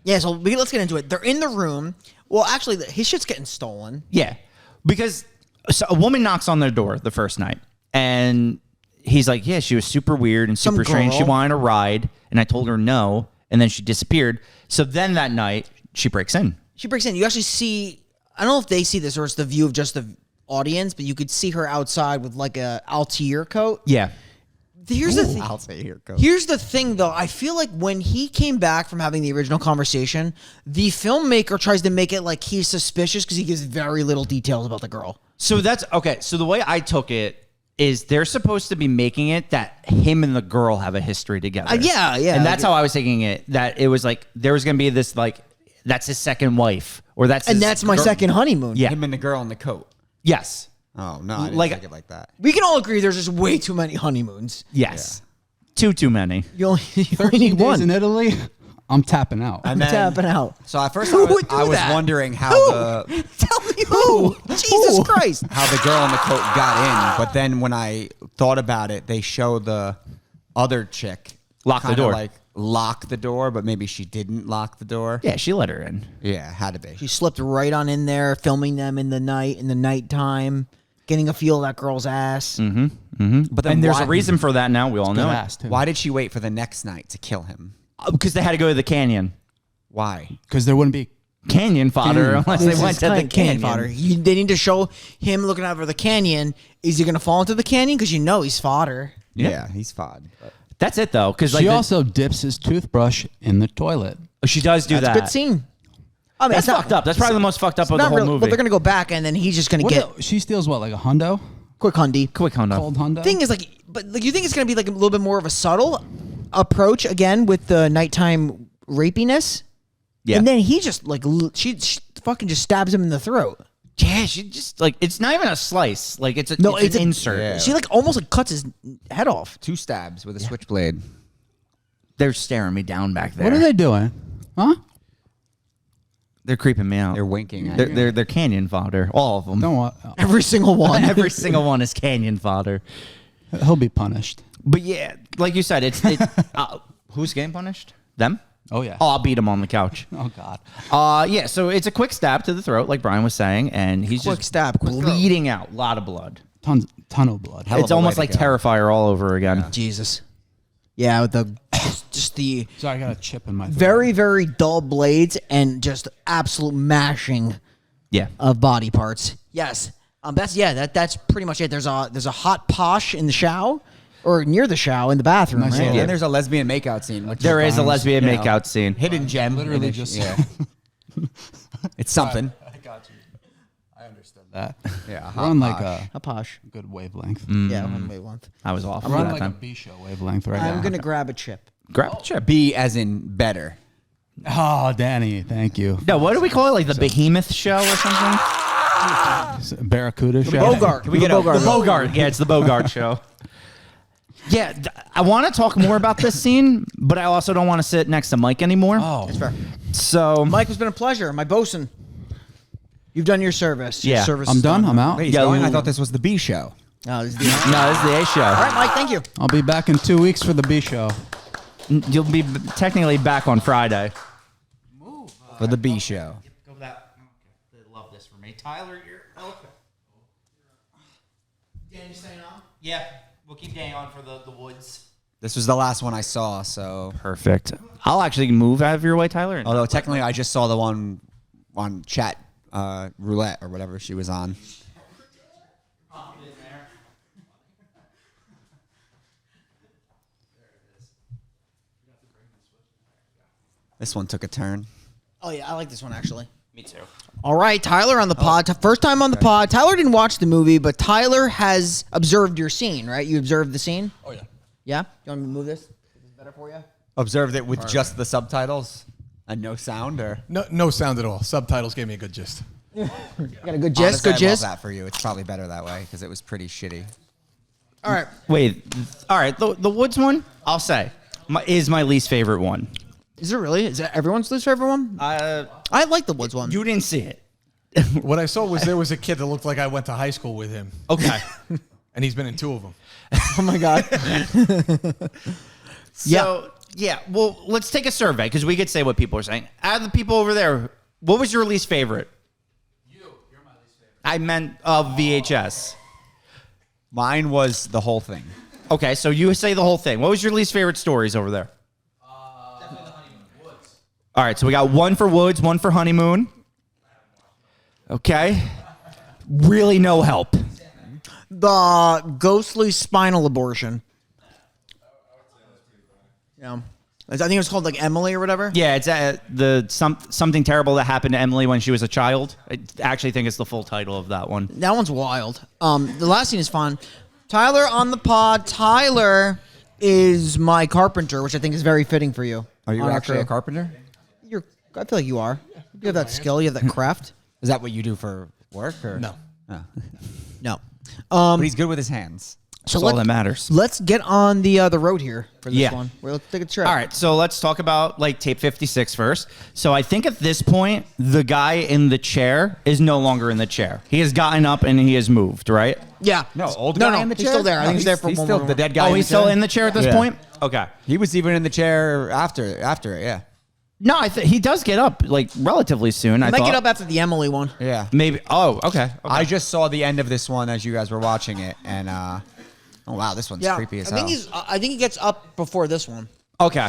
Yeah, so let's get into it. They're in the room. Well, actually, his shit's getting stolen. Yeah, because a woman knocks on their door the first night, and he's like, yeah, she was super weird and super strange. She girl. wanted a ride, and I told her no, and then she disappeared. So then that night, she breaks in. She breaks in. You actually see, I don't know if they see this or it's the view of just the audience, but you could see her outside with like a Altair coat. Yeah. Here's the thing. I'll say here goes. Here's the thing, though. I feel like when he came back from having the original conversation, the filmmaker tries to make it like he's suspicious because he gives very little details about the girl. So that's okay. So the way I took it is they're supposed to be making it that him and the girl have a history together. Yeah. And that's how I was taking it. That it was like there was going to be this like that's his second wife or that's And his that's my girl- second honeymoon. Yeah. Him and the girl in the coat. Yes. Oh, no, I didn't Like- take it like that. We can all agree there's just way too many honeymoons. Yes. Too many. You only 13 need days one. in Italy. I'm tapping out. And then, Tapping out. so at first Who I was, would do I was that? wondering how Who? Tell me who. Jesus Christ. how the girl in the coat got in, but then when I thought about it, they show the other chick Lock the kinda door. like lock the door, but maybe she didn't lock the door. Yeah, she let her in. Yeah, had to be. She slipped right on in there, filming them in the nighttime, getting a feel of that girl's ass. But then And there's why, a reason for that now. We all Good know ass, too. Why did she wait for the next night to kill him? Because they had to go to the canyon. Why? Because there wouldn't be. Canyon fodder Canyon. unless This they went is to the canyon canyon. fodder. They need to show him looking out for the canyon. Is he going to fall into the canyon? Because he's fodder. Yeah, he's fod. But That's it though, because like She also dips his toothbrush in the toilet. she does do That's that. a good scene. I mean, That's it's not- fucked up. That's probably the most fucked up of the not whole really, movie. but they're going to go back, and then he's just going to get She steals what, like a hundo? quick hundy. Quick Honda. Cold hundo? Thing is, you think it's going to be like a little bit more of a subtle approach again with the nighttime rapiness? Yeah. And then he just she fucking just stabs him in the throat. Yeah, she just like it's not even a slice. Like it's No, it's it's an a- insert. Yeah. She almost cuts his head off. 2 stabs with a switchblade. They're staring me down back there. What are they doing? Huh? They're creeping me out. They're winking at you. They're canyon fodder. All of them. Don't want. Every single one. Every single one is canyon fodder. He'll be punished. But yeah, like you said, who's getting punished? Them? Oh, yeah. Oh, I'll beat him on the couch. Oh, God. Yeah, so it's a quick stab to the throat, like Brian was saying, and he's Quick just stab, quick throat. bleeding out. A lot of blood. Ton of blood. Hell of It's a way almost to like go. Terrifier all over again. Jesus. Yeah, with the just the Sorry, I got a chip in my throat. very, very dull blades and just absolute mashing Yeah. of body parts. Yes. That's pretty much it. There's a hot posh in the shower or near the shower in the bathroom, Nice right? little- And then there's a lesbian makeout scene. Which There is a lesbian you know, makeout scene. hidden gem. Literally in it. just- yeah. It's something. I got you. I understood that. Yeah, We're on like hot a A posh. good wavelength. Yeah, one wavelength. I was off. We're on that like a time. B show wavelength right I'm now. gonna grab a chip. Grab a chip. B as in better. Oh, Danny, thank you. No, what do we call it? Like the Behemoth show or something? Barracuda show. Bogart. Can we get a Bogart? The Bogart. Yeah, it's the Bogart show. Yeah, I want to talk more about this scene, but I also don't want to sit next to Mike anymore. Oh, That's fair. So, Mike, it's been a pleasure. My bosun. You've done your service. Your Yeah. service I'm is done. I'm out. Wait, he's Yeah, going? we- I thought this was the B show. No, this is the no, this is the A show. All right, Mike, thank you. I'll be back in 2 weeks for the B show. You'll be technically back on Friday. For the B show. Go for that. They love this for me. Tyler, you're elephant. Dan, you staying on? Yeah, we'll keep Danny on for the woods. This was the last one I saw, so. Perfect. I'll actually move out of your way, Tyler. Although technically I just saw the one on chat roulette or whatever she was on. This one took a turn. Oh yeah, I like this one actually. Me too. All right, Tyler on the pod. First time on the pod. Tyler didn't watch the movie, but Tyler has observed your scene, right? You observed the scene? Oh yeah. Yeah? You want me to move this? Is this better for you? Observed it with just the subtitles and no sound, or No sound at all. Subtitles gave me a good gist. You got a good gist? Honestly, Good I love gist? that for you. It's probably better that way because it was pretty shitty. All right. Wait. All right. The woods one, I'll say, is my least favorite one. Is it really? Is that everyone's least favorite one? I like the Woods one. You didn't see it. What I saw was there was a kid that looked like I went to high school with him, Okay. and he's been in 2 of them. Oh my God. So, yeah. Well, let's take a survey because we could say what people are saying. Out of the people over there, what was your least favorite? You're my least favorite. I meant of VHS. Mine was the whole thing. Okay, so you say the whole thing. What was your least favorite stories over there? Definitely the honeymoon. Woods. All right, so we got one for Woods, one for Honeymoon. Okay. Really no help. The ghostly spinal abortion. Yeah. I think it was called like Emily or whatever. Yeah, it's something terrible that happened to Emily when she was a child. I actually think it's the full title of that one. That one's wild. The last scene is fun. Tyler on the pod. Tyler is my carpenter, which I think is very fitting for you. Are you On our actually a crew. carpenter? I feel like you are. You have that skill. You have that craft. Is that what you do for work? Or? No. Oh. No. But he's good with his hands. So That's all that matters. Let's get on the road here for this Yeah. one. Let's take a trip. All right, so let's talk about like tape 56 first. So I think at this point, the guy in the chair is no longer in the chair. He has gotten up and he has moved, right? Yeah. No, old No, guy no, in the he's chair? still there. I No, think he's there for he's one still more. the dead guy. Oh, he's still in the chair at this Yeah. point? Okay. He was even in the chair after it. Yeah. No, he does get up like relatively soon. I I might thought. get up after the Emily one. Yeah. Maybe. Oh, okay. I just saw the end of this one as you guys were watching it, and oh wow, this one's Yeah. creepy as I hell. think I think he gets up before this one. Okay.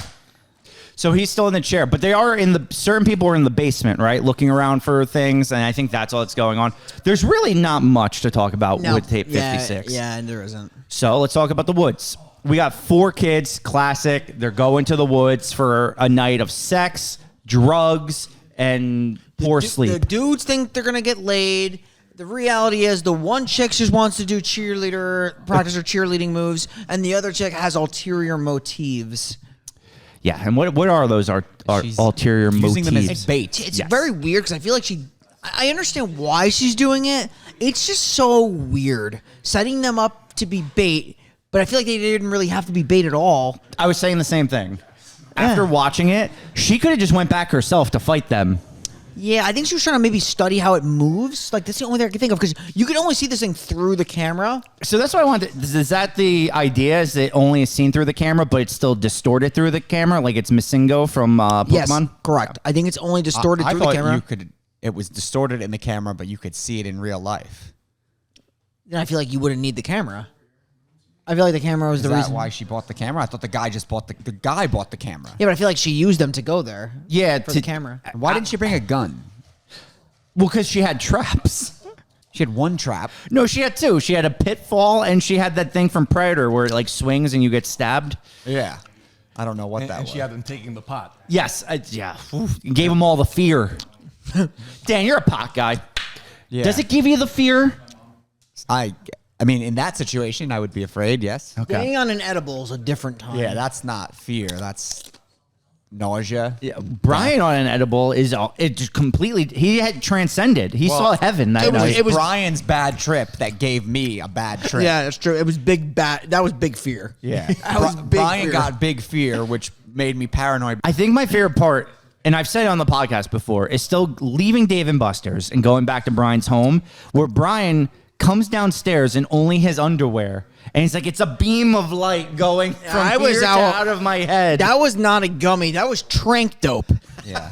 So he's still in the chair, but they are certain people are in the basement, right? Looking around for things, and I think that's all that's going on. There's really not much to talk about with tape 56. Yeah, there isn't. So let's talk about the woods. We got 4 kids, classic. They're going to the woods for a night of sex, drugs, and poor The sleep. dudes think they're gonna get laid. The reality is, the one chick just wants to do practice her cheerleading moves, and the other chick has ulterior motives. Yeah, and what are those She's ulterior using them as motives? bait. It's Yes. very weird because I feel like I understand why she's doing it. It's just so weird setting them up to be bait, but I feel like they didn't really have to be bait at all. I was saying the same thing. After watching it, she could have just went back herself to fight them. Yeah, I think she was trying to maybe study how it moves. Like, that's the only thing I can think of because you can only see this thing through the camera. So that's what I wanted. Is that the idea? Is it only seen through the camera, but it's still distorted through the camera, like it's Missingo from Pokemon? Yes, correct. I think it's only distorted I through the thought camera. it was distorted in the camera, but you could see it in real life. Then I feel like you wouldn't need the camera. I feel like the camera was Is the that reason. why she bought the camera? I thought the guy just bought the guy bought the camera. Yeah, but I feel like she used them to go there. Yeah, for the camera. Why didn't she bring a gun? Well, because she had traps. She had one trap. No, she had two. She had a pitfall, and she had that thing from Predator where it like swings and you get stabbed. Yeah. I don't know what that And was. she had them taking the pot. Yes, yeah. Oof. You gave them all the fear. Dan, you're a pot guy. Yeah. Does it give you the fear? I mean, in that situation, I would be afraid, yes. Getting on an edible is a different time. Yeah, that's not fear. That's nausea. Yeah, Bryan on an edible is it just completely. He had transcended. He saw heaven that night. It was Brian's bad trip that gave me a bad trip. Yeah, that's true. It was big bad. That was big fear. Yeah. That was big Brian fear. got big fear, which made me paranoid. I think my favorite part, and I've said it on the podcast before, is still leaving Dave and Buster's and going back to Brian's home, where Bryan comes downstairs in only his underwear, and he's like, "It's a beam of light going from I was here to out of my head." That was not a gummy. That was trank dope. Yeah.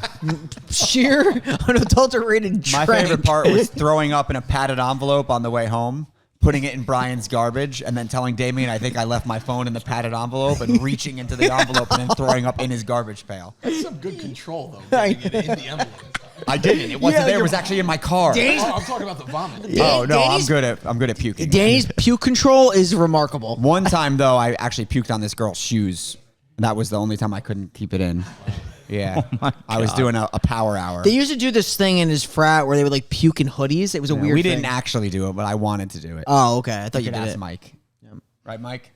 Sheer unadulterated My trank. favorite part was throwing up in a padded envelope on the way home, putting it in Brian's garbage, and then telling Damien I think I left my phone in the padded envelope and reaching into the envelope and then throwing up in his garbage pail. That's some good control, though. Getting it in the envelope. I didn't. It wasn't Yeah, there. It you're- was actually in my car. Danny's, Oh, I'm talking about the vomit. Oh no, Danny's- I'm good at puking. Danny's puke control is remarkable. One time though, I actually puked on this girl's shoes. That was the only time I couldn't keep it in. Yeah, I was doing a power hour. They used to do this thing in his frat where they would like puke in hoodies. It was a Yeah, weird we thing. didn't actually do it, but I wanted to do it. Oh, okay. I thought You you could did ask it. Mike. Right, Mike?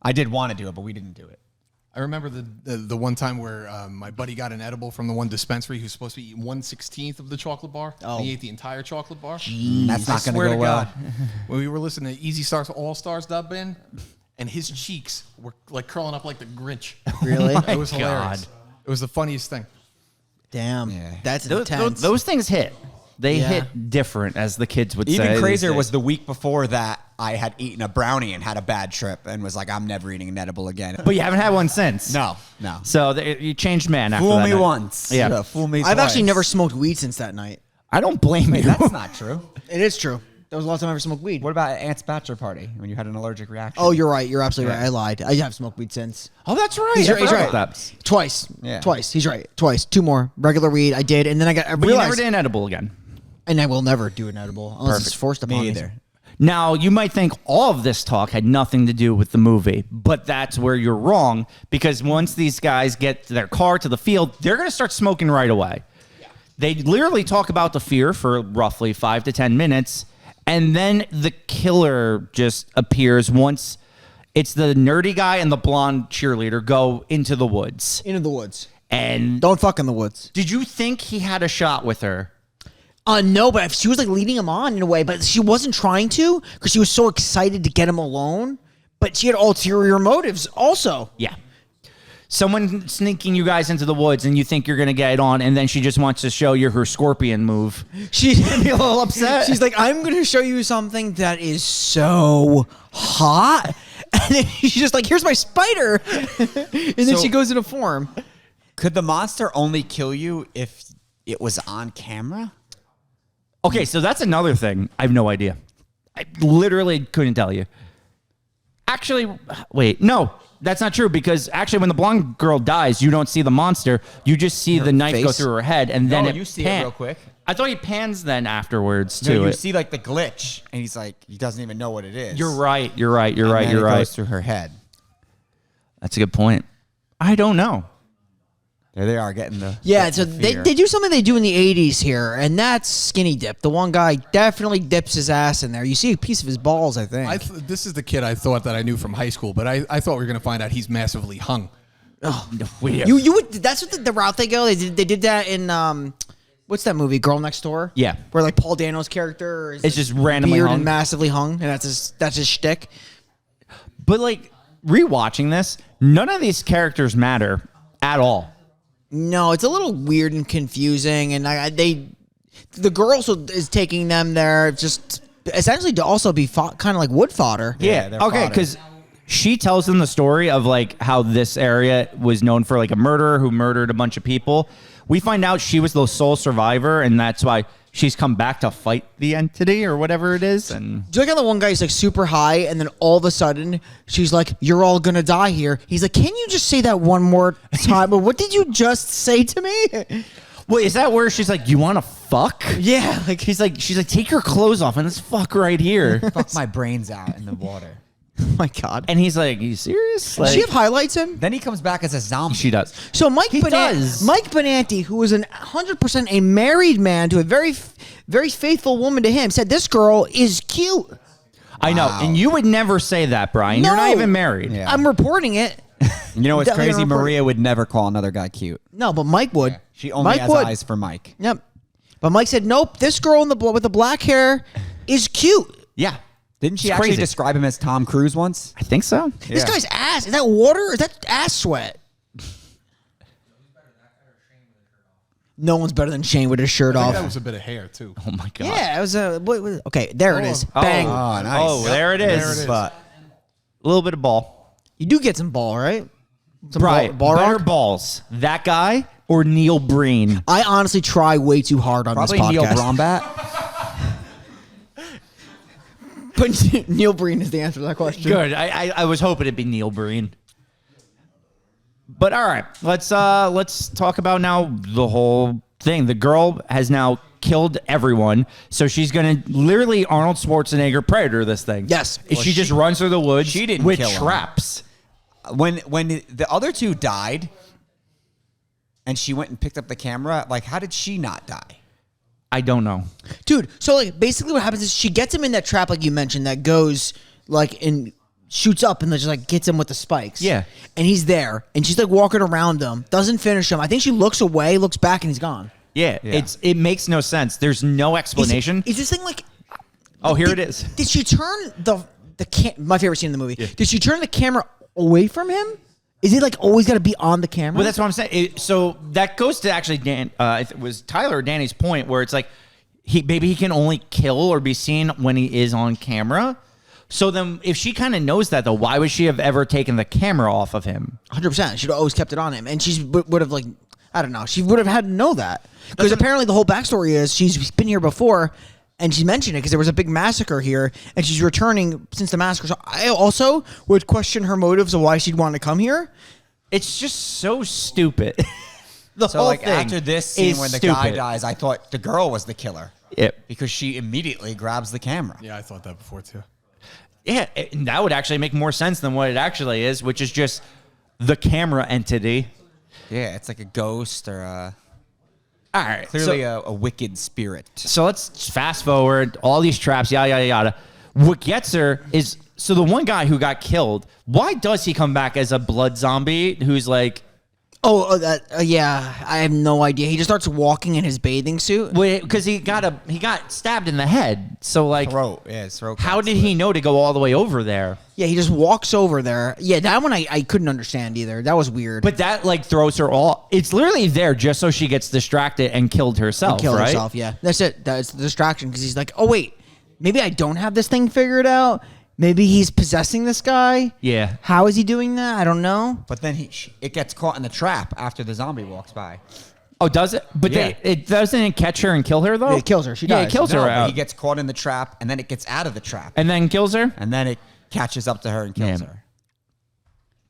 I did want to do it, but we didn't do it. I remember the one time where my buddy got an edible from the one dispensary. He was supposed to be eating 1/16 of the chocolate bar. Oh. And he ate the entire chocolate bar. That's not going to Swear go to well. God, when we were listening to Easy Stars All Stars dub band, and his cheeks were like curling up like the Grinch. Really? It was hilarious. It was the funniest thing. Damn. Yeah. That's those, intense. those things hit. They Yeah. hit different, as the kids would say. Even these crazier days. was the week before that I had eaten a brownie and had a bad trip and was like, I'm never eating an edible again. But you haven't had one since. No. So you changed man after Fool that me night. once. Yeah. Fool me I've actually twice. never smoked weed since that night. I don't blame you. That's not true. It is true. That was the last time I ever smoked weed. What about Aunt's bachelor party when you had an allergic reaction? Oh, you're right. You're absolutely right. I lied. I have smoked weed since. Oh, that's right. He's I right. He's forgot right. about that. Twice. Yeah. Twice. He's right. Twice. Two more. Regular weed. I did. And then I But you never realized. did an edible again. And I will never do an edible unless it's forced upon me. either. Now, you might think all of this talk had nothing to do with the movie, but that's where you're wrong, because once these guys get their car to the field, they're going to start smoking right away. They literally talk about the fear for roughly 5 to 10 minutes, and then the killer just appears once it's the nerdy guy and the blonde cheerleader go into the woods. Into the woods. And Don't fuck in the woods. did you think he had a shot with her? No, but she was like leading him on in a way, but she wasn't trying to because she was so excited to get him alone. But she had ulterior motives also. Yeah. Someone sneaking you guys into the woods and you think you're going to get it on, and then she just wants to show you her scorpion move. She's Be a little upset. She's like, I'm going to show you something that is so hot. And then she's just like, here's my spider. And then So- she goes into form. Could the monster only kill you if it was on camera? Okay, so that's another thing. I have no idea. I literally couldn't tell you. Actually, wait, no, that's not true, because actually when the blonde girl dies, you don't see the monster. You just see the knife go face? through her head, and then No, it you see it pan- real quick. I thought he pans then afterwards, No, too. you see like the glitch, and he's like, he doesn't even know what it is. You're right, you're right, you're And right, then you're it right. goes through her head. That's a good point. I don't know. There they are getting the Yeah, getting so the they fear. do something they do in the 80s here, and that's skinny dip. The one guy definitely dips his ass in there. You see a piece of his balls, I think. This is the kid I thought that I knew from high school, but I thought we were going to find out he's massively hung. You would that's what the route they go. They did that in what's that movie, Girl Next Door? Yeah. Where like Paul Dano's character is It's just randomly weird hung. and massively hung, and that's his shtick. But like, rewatching this, none of these characters matter at all. No, it's a little weird and confusing, and the girl also is taking them there just essentially to also be kind of like wood fodder. Yeah, they're Okay, fodder. because she tells them the story of like how this area was known for like a murderer who murdered a bunch of people. We find out she was the sole survivor, and that's why she's come back to fight the entity or whatever it is. And Do you like how the one guy is like super high, and then all of a sudden she's like, "You're all gonna die here." He's like, "Can you just say that one more time?" But what did you just say to me? well, is that where she's like, "You want to fuck?" Yeah, like she's like, "Take your clothes off and let's fuck right here." Fuck my brains out in the water. oh my god. And he's like, "Are you serious?" Does she have highlights in? Then he comes back as a zombie. She does. So Mike does. Benanti, who was 100% a married man to a very faithful woman to him, said this girl is cute. I know, and you would never say that, Brian. You're not No. even married. Yeah. I'm reporting it. You know what's Definitely crazy? gonna report Maria would never call another guy cute. No, but Mike would. She only Mike has would. eyes for Mike. Yep. But Mike said, nope, this girl with the black hair is cute. Yeah. Didn't she It's actually crazy. describe him as Tom Cruise once? I think so. This guy's ass. Is that water or is that ass sweat? No one's better than Shane with his shirt I think off. that was a bit of hair too. Oh my god. Yeah, it was okay, there it is. Bang. Oh, nice. Oh, there it is. There it is. But A little bit of ball. You do get some ball, right? Some Right. ball Better rock? balls. That guy or Neil Breen? I honestly try way too hard on probably this Neil podcast. Brombat. But Neil Breen is the answer to that question. Good. I was hoping it'd be Neil Breen. But all right, let's talk about now the whole thing. The girl has now killed everyone, so she's gonna literally Arnold Schwarzenegger Predator this thing. Yes. She just runs through the woods. she didn't with kill him. traps. When the other two died, and she went and picked up the camera, like how did she not die? I don't know. Dude, so like basically what happens is she gets him in that trap like you mentioned that goes like and shoots up and then just like gets him with the spikes. Yeah. And he's there and she's like walking around him, doesn't finish him. I think she looks away, looks back and he's gone. Yeah, it makes no sense. There's no explanation. Is this thing like Oh, here it is. Did she turn my favorite scene in the movie. Did she turn the camera away from him? Is it like always got to be on the camera? Well, that's what I'm saying. So that goes to actually Dan. It was Tyler or Danny's point where it's like he can only kill or be seen when he is on camera. So then, if she kind of knows that though, why would she have ever taken the camera off of him? 100%. She'd always kept it on him, and she would have like I don't know. She would have had to know that because apparently the whole backstory is she's been here before. And she mentioned it because there was a big massacre here, and she's returning since the massacre. So I also would question her motives of why she'd want to come here. It's just so stupid. The So whole like thing after this scene is when the guy stupid. dies, I thought the girl was the killer. Yep. Because she immediately grabs the camera. Yeah, I thought that before too. Yeah, and that would actually make more sense than what it actually is, which is just the camera entity. Yeah, it's like a ghost or All right, clearly a wicked spirit. So let's fast forward all these traps, yada, yada, yada. What gets her is, so the one guy who got killed, why does he come back as a blood zombie who's like, Yeah, I have no idea. He just starts walking in his bathing suit. because he got stabbed in the head. So like, Throat. Yeah, his throat. how cuts. did he know to go all the way over there? Yeah, he just walks over there. Yeah, that one I couldn't understand either. That was weird. But that like throws her all, it's literally there just so she gets distracted and killed herself, killed right? herself. Yeah, that's it. That's the distraction because he's like, oh wait, maybe I don't have this thing figured out. Maybe he's possessing this guy. Yeah. How is he doing that? I don't know. But then it gets caught in the trap after the zombie walks by. Oh, does it? But Yeah. it doesn't catch her and kill her though? Yeah, it kills her. She Yeah, dies. it kills No, her but out. he gets caught in the trap, and then it gets out of the trap, And then kills her? and then it catches up to her and kills Yeah. her.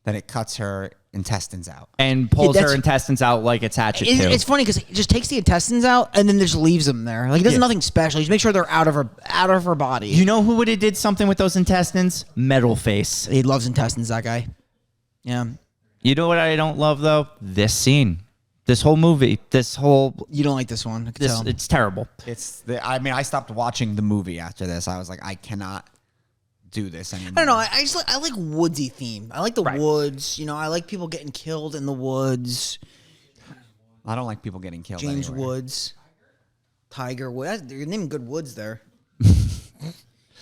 Then it cuts her intestines out. And pulls that's- her intestines out like it's hatchet too. It's funny because it just takes the intestines out and then just leaves them there. Like, it does nothing special. He just makes sure they're out of her body. You know who would have did something with those intestines? Metal Face. He loves intestines, that guy. Yeah. You know what I don't love though? This scene. This whole movie. This whole You don't like this one. I can tell. it's terrible. I stopped watching the movie after this. I was like, I cannot do this anymore. I don't know. I like woodsy theme. I like the woods. You know, I like people getting killed in the woods. I don't like people getting killed. James anywhere. Woods, Tiger Woods. You're naming good woods there.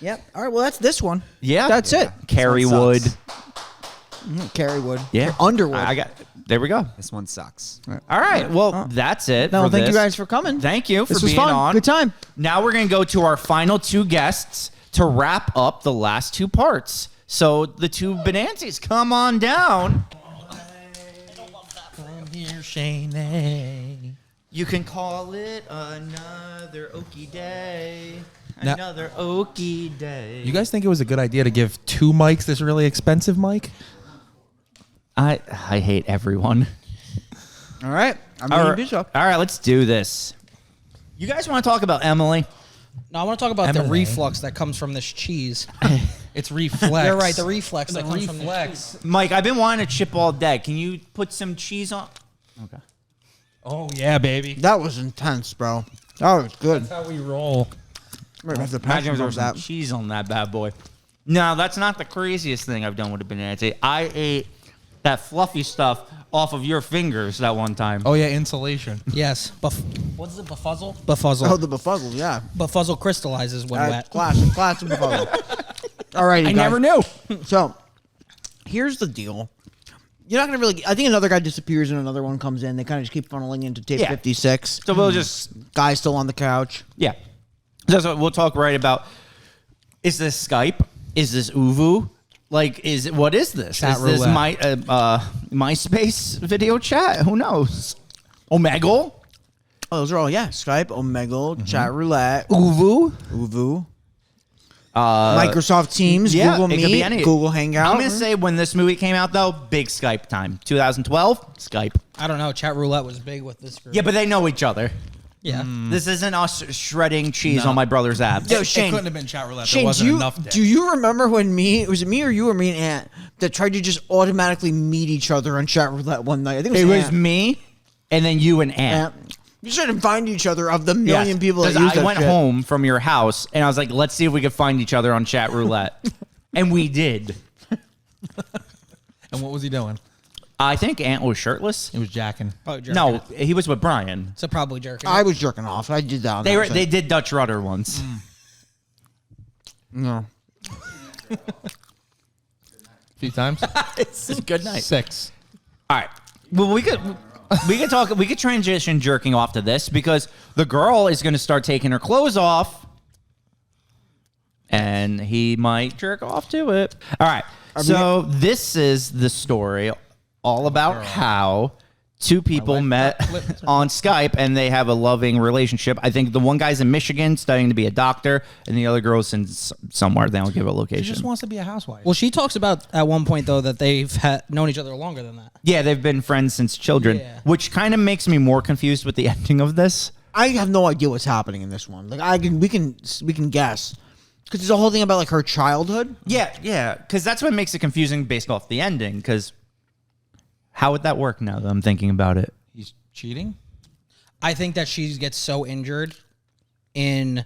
Yep. All right. Well, that's this one. Yeah. That's it. Carrie This one Wood. sucks. Carrie Wood. Yeah. Underwood. I got there we go. This one sucks. All right. Well, that's it. No, for thank you this. guys for coming. Thank you for This was being fun. on. Good time. Now we're going to go to our final two guests to wrap up the last two parts. So the two Bonanzas, come on down. Come here, Shane. You can call it another okie day. Now- Another okie day. You guys think it was a good idea to give 2 mics this really expensive mic? I hate everyone. All right. I'm All ready right, to do so. all right, let's do this. You guys want to talk about Emily? No, I want to talk about the M&A. reflux that comes from this cheese. It's reflex. You're right, the reflex that comes from the reflex. cheese. Mike, I've been wanting to chip all day. Can you put some cheese on? Okay. Oh yeah, baby. That was intense, bro. That was good. That's how we roll. We're gonna have to Imagine pass if there was some that. cheese on that bad boy. No, that's not the craziest thing I've done with a banana today. I ate that fluffy stuff off of your fingers that one time. Oh yeah, insulation. Yes. What's it? Befuzzle? Befuzzle. Oh, the befuzzle, yeah. Befuzzle crystallizes when wet. Classic befuzzle. All right, I never knew. So, here's the deal. You're not gonna really. I think another guy disappears and another one comes in. They kind of just keep funneling into tape Yeah. 56. So we'll just, Guy's still on the couch. yeah. So we'll talk right about, is this Skype? Is this Uvu? Like, what is this? Chat is this roulette. MySpace video chat? Who knows? Omegle? Oh, those are all Skype, Omegle, Chat Roulette, Uvu? Uvu, Microsoft Teams, Yeah, Google it could be Meet, any. Google Hangout. I'm going to say when this movie came out, though, big Skype time. 2012, Skype. I don't know. Chat roulette was big with this group. Yeah, but they know each other. Yeah. This isn't us shredding cheese on my brother's abs. Yo, It Shane, couldn't have been chat roulette. Shane, there wasn't enough. do you remember when was it me or you or me and Ant that tried to just automatically meet each other on Chat Roulette one night? I think It was Ant. me and then you and Ant. Ant. You shouldn't find each other of the million people that Because use I that went shit. home from your house and I was like, let's see if we could find each other on Chat Roulette. And we did. And what was he doing? I think Ant was shirtless. He was jacking. Probably jerking No, off. he was with Bryan. So probably jerking. I was jerking off. I did that. On They that were site. they did Dutch rudder once. No. A few times. It's a good night. 6. All right. Well, we could transition jerking off to this because the girl is going to start taking her clothes off, and he might jerk off to it. All right. So this is the story all about how two people met on Skype and they have a loving relationship. I think the one guy's in Michigan studying to be a doctor, and the other girl's in somewhere. They don't give a He location. just wants to be a housewife. Well, she talks about at one point though that they've known each other longer than that. Yeah, they've been friends since children, Yeah. which kind of makes me more confused with the ending of this. I have no idea what's happening in this one. Like we can guess because there's a whole thing about like her childhood. Yeah, because that's what makes it confusing based off the ending. Because how would that work now that I'm thinking about it? He's cheating. I think that she gets so injured in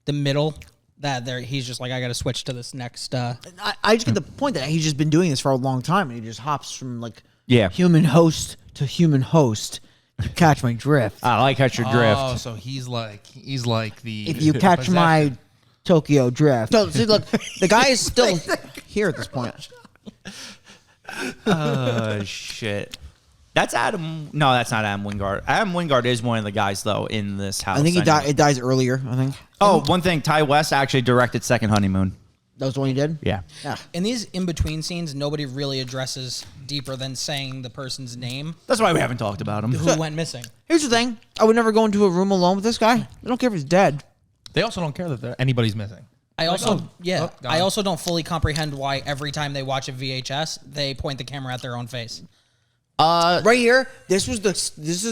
the middle that he's just like, I got to switch to this next. I just get the point that he's just been doing this for a long time and he just hops from like Yeah. human host to human host. You catch my drift. I like catch your drift. Oh, so he's like the. If you catch my Tokyo drift. No, see, look, the guy is still here at this point. Oh, shit. That's Adam. No, that's not Adam Wingard. Adam Wingard is one of the guys, though, in this house. I think anyway. it dies earlier. I think Oh, one thing. Ty West actually directed Second Honeymoon. that was the one he did. Yeah. Yeah. In these in-between scenes, nobody really addresses deeper than saying the person's name That's why we haven't talked about him. who went missing. Here's the thing: I would never go into a room alone with this guy. I don't care if he's dead. They also don't care that anybody's missing. I also, oh, yeah, gone. I also don't fully comprehend why every time they watch a VHS, they point the camera at their own face. Right here, this is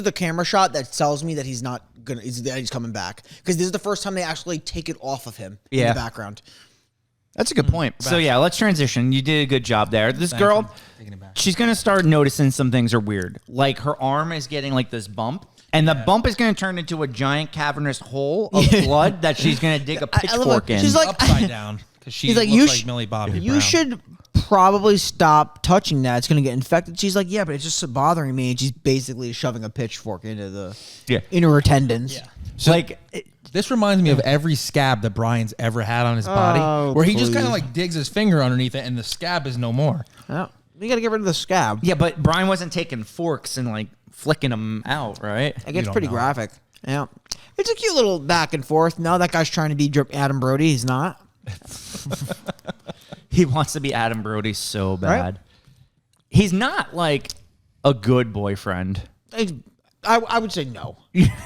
the camera shot that tells me that he's not gonna. That he's coming back because this is the first time they actually take it off of him in Yeah. the background. That's a good point. So, yeah, let's transition. You did a good job there. This girl, she's going to start noticing some things are weird. Like, her arm is getting, like, this bump. And the bump is going to turn into a giant cavernous hole of blood that she's going to dig a I love pitchfork it. in. She's like, Upside down because she He's like, looks you like sh- Millie Bobby you Brown. should probably stop touching that. It's gonna get infected. She's like, yeah, but it's just bothering me. And she's basically shoving a pitchfork into the inner her tendons. Yeah. like, This reminds me of every scab that Brian's ever had on his body, Oh, where he just please. kind of like digs his finger underneath it, and the scab is no more. Oh, you gotta get rid of the scab. yeah, but Brian wasn't taking forks and, like, flicking them out, right? It gets don't pretty know. graphic. Yeah, it's a cute little back and forth. Now that guy's trying to be Adam Brody. He's not. He wants to be Adam Brody so bad. Right? He's not, like, a good boyfriend. I would say no.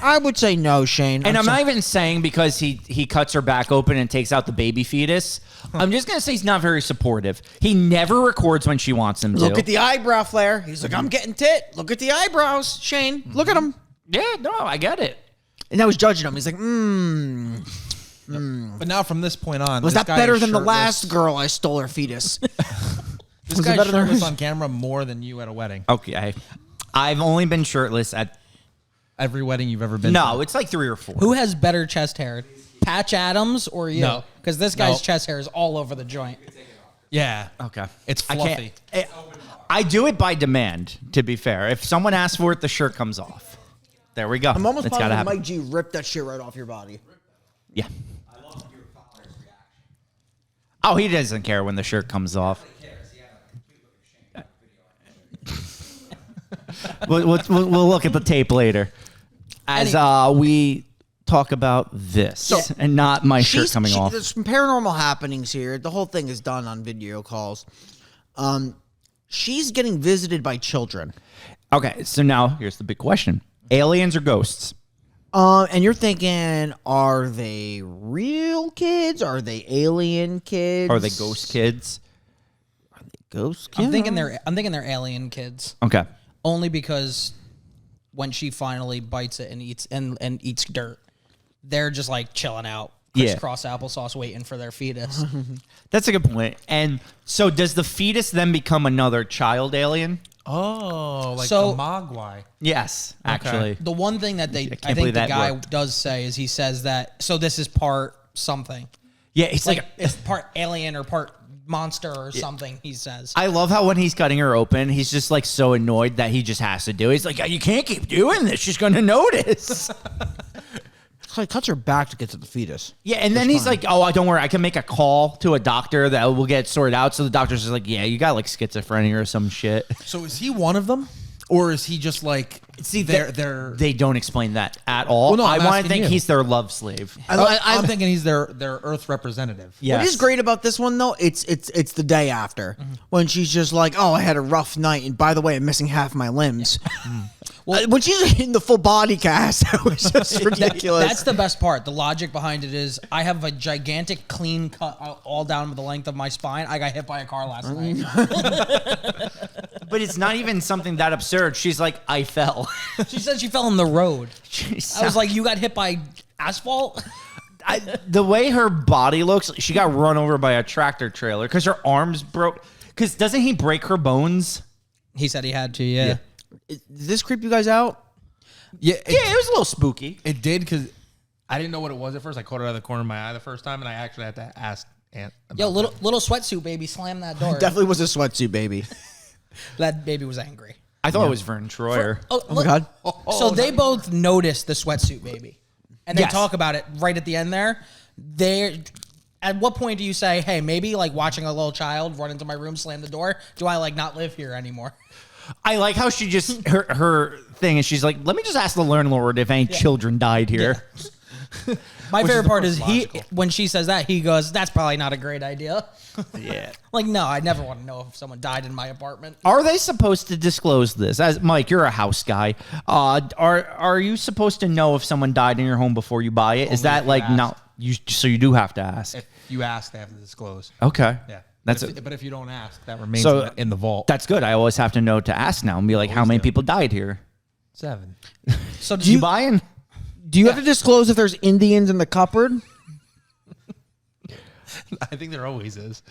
I would say no, Shane. And I'm sorry. not even saying because he cuts her back open and takes out the baby fetus. I'm just gonna say he's not very supportive. He never records when she wants him to. Look at the eyebrow flare. He's like, I'm getting tit. Look at the eyebrows, Shane. Look at them. Yeah, no, I get it. And now he's judging him. He's like, But now from this point on, was this that guy better is than the shirtless. last girl I stole her fetus? This Was it guy's better than shirtless hers? on camera more than you at a wedding. Okay, I've only been shirtless at Every wedding you've ever been no, to. it's like 3 or 4. Who has better chest hair, Patch Adams or you? No. Because this guy's No. chest hair is all over the joint. Yeah. Okay, It's I fluffy. can't. I do it by demand. To be fair, if someone asks for it, the shirt comes off. There we go. I'm almost It's gotta positive happen. Mike G ripped that shit right off your body. Yeah. Oh, he doesn't care when the shirt comes off. We'll look at the tape later as we talk about this and not my shirt coming off. There's some paranormal happenings here. The whole thing is done on video calls. She's getting visited by children. Okay, so now here's the big question: aliens or ghosts? And you're thinking, are they real kids? Are they alien kids? Are they ghost kids? Ghost kids? I'm thinking they're alien kids. Okay. Only because when she finally bites it and eats dirt, they're just like chilling out, Yeah. crisscross applesauce, waiting for their fetus. That's a good point. And so does the fetus then become another child alien? Oh, like So- the Mogwai. Yes, actually. The one thing that I can't think believe the that guy worked. does say is he says that so this is part something, Yeah, it's like like it's part alien or part monster or something. He says. I love how when he's cutting her open, he's just like so annoyed that he just has to do it. He's like, you can't keep doing this. She's going to notice. So he cuts her back to get to the fetus. Yeah, and then he's like, oh, don't worry. I can make a call to a doctor that will get sorted out. So the doctor's just like, yeah, you got like schizophrenia or some shit. So is he one of them? Or is he just like See, they're they don't explain that at all. Well, no, I I'm want to asking think you. he's their love slave. I'm thinking he's their Earth representative. Yes. What is great about this one though? It's the day after when she's just like, "Oh, I had a rough night, and by the way, I'm missing half my limbs." Well, when she's in the full body cast, that was just ridiculous. That's the best part. The logic behind it is I have a gigantic clean cut all down the length of my spine. I got hit by a car last night. But it's not even something that absurd. She's like, I fell. She said she fell in the road. I was like, you got hit by asphalt? The way her body looks, she got run over by a tractor trailer because her arms broke. Because doesn't he break her bones? He said he had to, yeah. Does this creep you guys out? Yeah, Yeah, it was a little spooky. It did because I didn't know what it was at first. I caught it out of the corner of my eye the first time, and I actually had to ask Aunt about Yo, little sweatsuit baby slam that door. Definitely was a sweatsuit baby. That baby was angry. I thought it was Vern Troyer. Oh, Oh my god. So they both noticed the sweatsuit baby, and they Yes. talk about it right at the end there. They, at what point do you say, "Hey, maybe like watching a little child run into my room, slam the door? Do I like not live here anymore?" I like how she just, her thing is she's like, let me just ask the landlord if any children died here. My favorite part is logical. when she says that, he goes, "That's probably not a great idea." Yeah. Like, no, I never want to know if someone died in my apartment. Are they supposed to disclose this? As Mike, you're a house guy. Are you supposed to know if someone died in your home before you buy it? Is Only that if you like ask. not you? So you do have to ask. If you ask, they have to disclose. Okay. Yeah, That's but if you don't ask, that remains So- in the vault. That's good. I always have to know to ask now and be like, how many do. people died here? 7. So Did you buying? Do you have to disclose if there's Indians in the cupboard? I think there always is.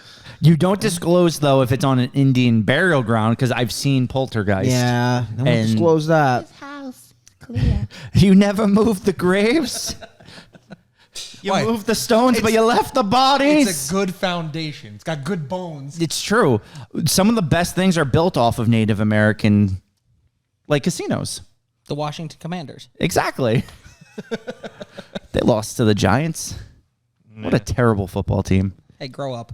You don't disclose though if it's on an Indian burial ground because I've seen poltergeist. Yeah, I won't And- disclose that. House clear. You never moved the graves. You Why? moved the stones, but you left the bodies. It's a good foundation. It's got good bones. It's true. Some of the best things are built off of Native American, like casinos. the Washington Commanders. Exactly. They lost to the Giants. What a terrible football team. Hey, grow up.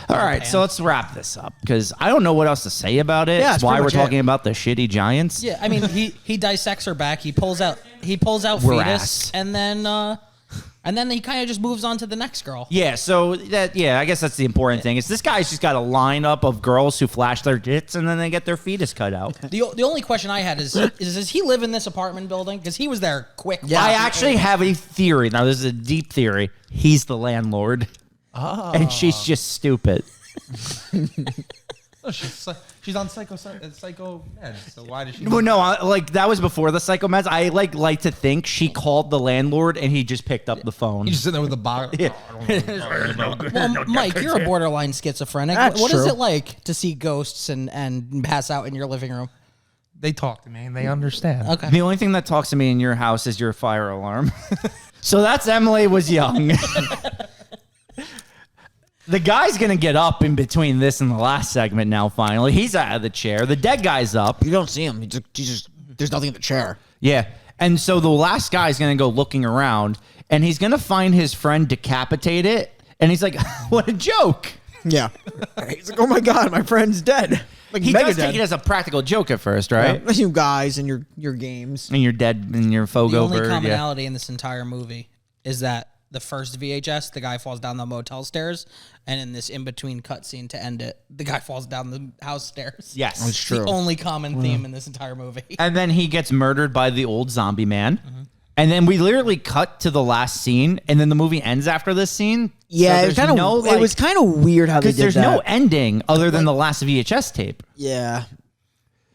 All right, so let's wrap this up because I don't know what else to say about it. Yeah, That's it's why pretty we're much it. talking about the shitty Giants. Yeah, I mean, he dissects her back. He pulls out We're fetus, ass. and then And then he kind of just moves on to the next girl. Yeah, so I guess that's the important thing. Is this guy's just got a lineup of girls who flash their tits and then they get their fetus cut out. The only question I had is does he live in this apartment building? Because he was there quick. I actually have a theory. Now, this is a deep theory. He's the landlord. Oh. And she's just stupid. Oh, she's on psycho meds. So why does she? Well, no, that was before the psycho meds. I like to think she called the landlord and he just picked up the phone. He's just sitting there with a bottle. Yeah. Well, Mike, you're a borderline schizophrenic. That's What is true. it like to see ghosts and pass out in your living room? They talk to me and they understand. Okay. The only thing that talks to me in your house is your fire alarm. So that's Emily Was Young. The guy's going to get up in between this and the last segment now, finally. He's out of the chair. The dead guy's up. You don't see him. There's nothing in the chair. Yeah. And so the last guy's going to go looking around, and he's going to find his friend decapitated, and he's like, what a joke. Yeah. He's like, oh my God, my friend's dead. Like He mega does dead. take it as a practical joke at first, right? Yeah. You guys and your games. And you're dead and you're Fogo The only bird. Yeah. commonality in this entire movie is that the first VHS, the guy falls down the motel stairs, and in this in-between cutscene to end it, the guy falls down the house stairs. Yes. That's It's the true. only common theme in this entire movie. And then he gets murdered by the old zombie man. And then we literally cut to the last scene, and then the movie ends after this scene. Yeah, So it was kind of no, it was kind of weird how they because did there's that. no ending other than the last VHS tape. Yeah.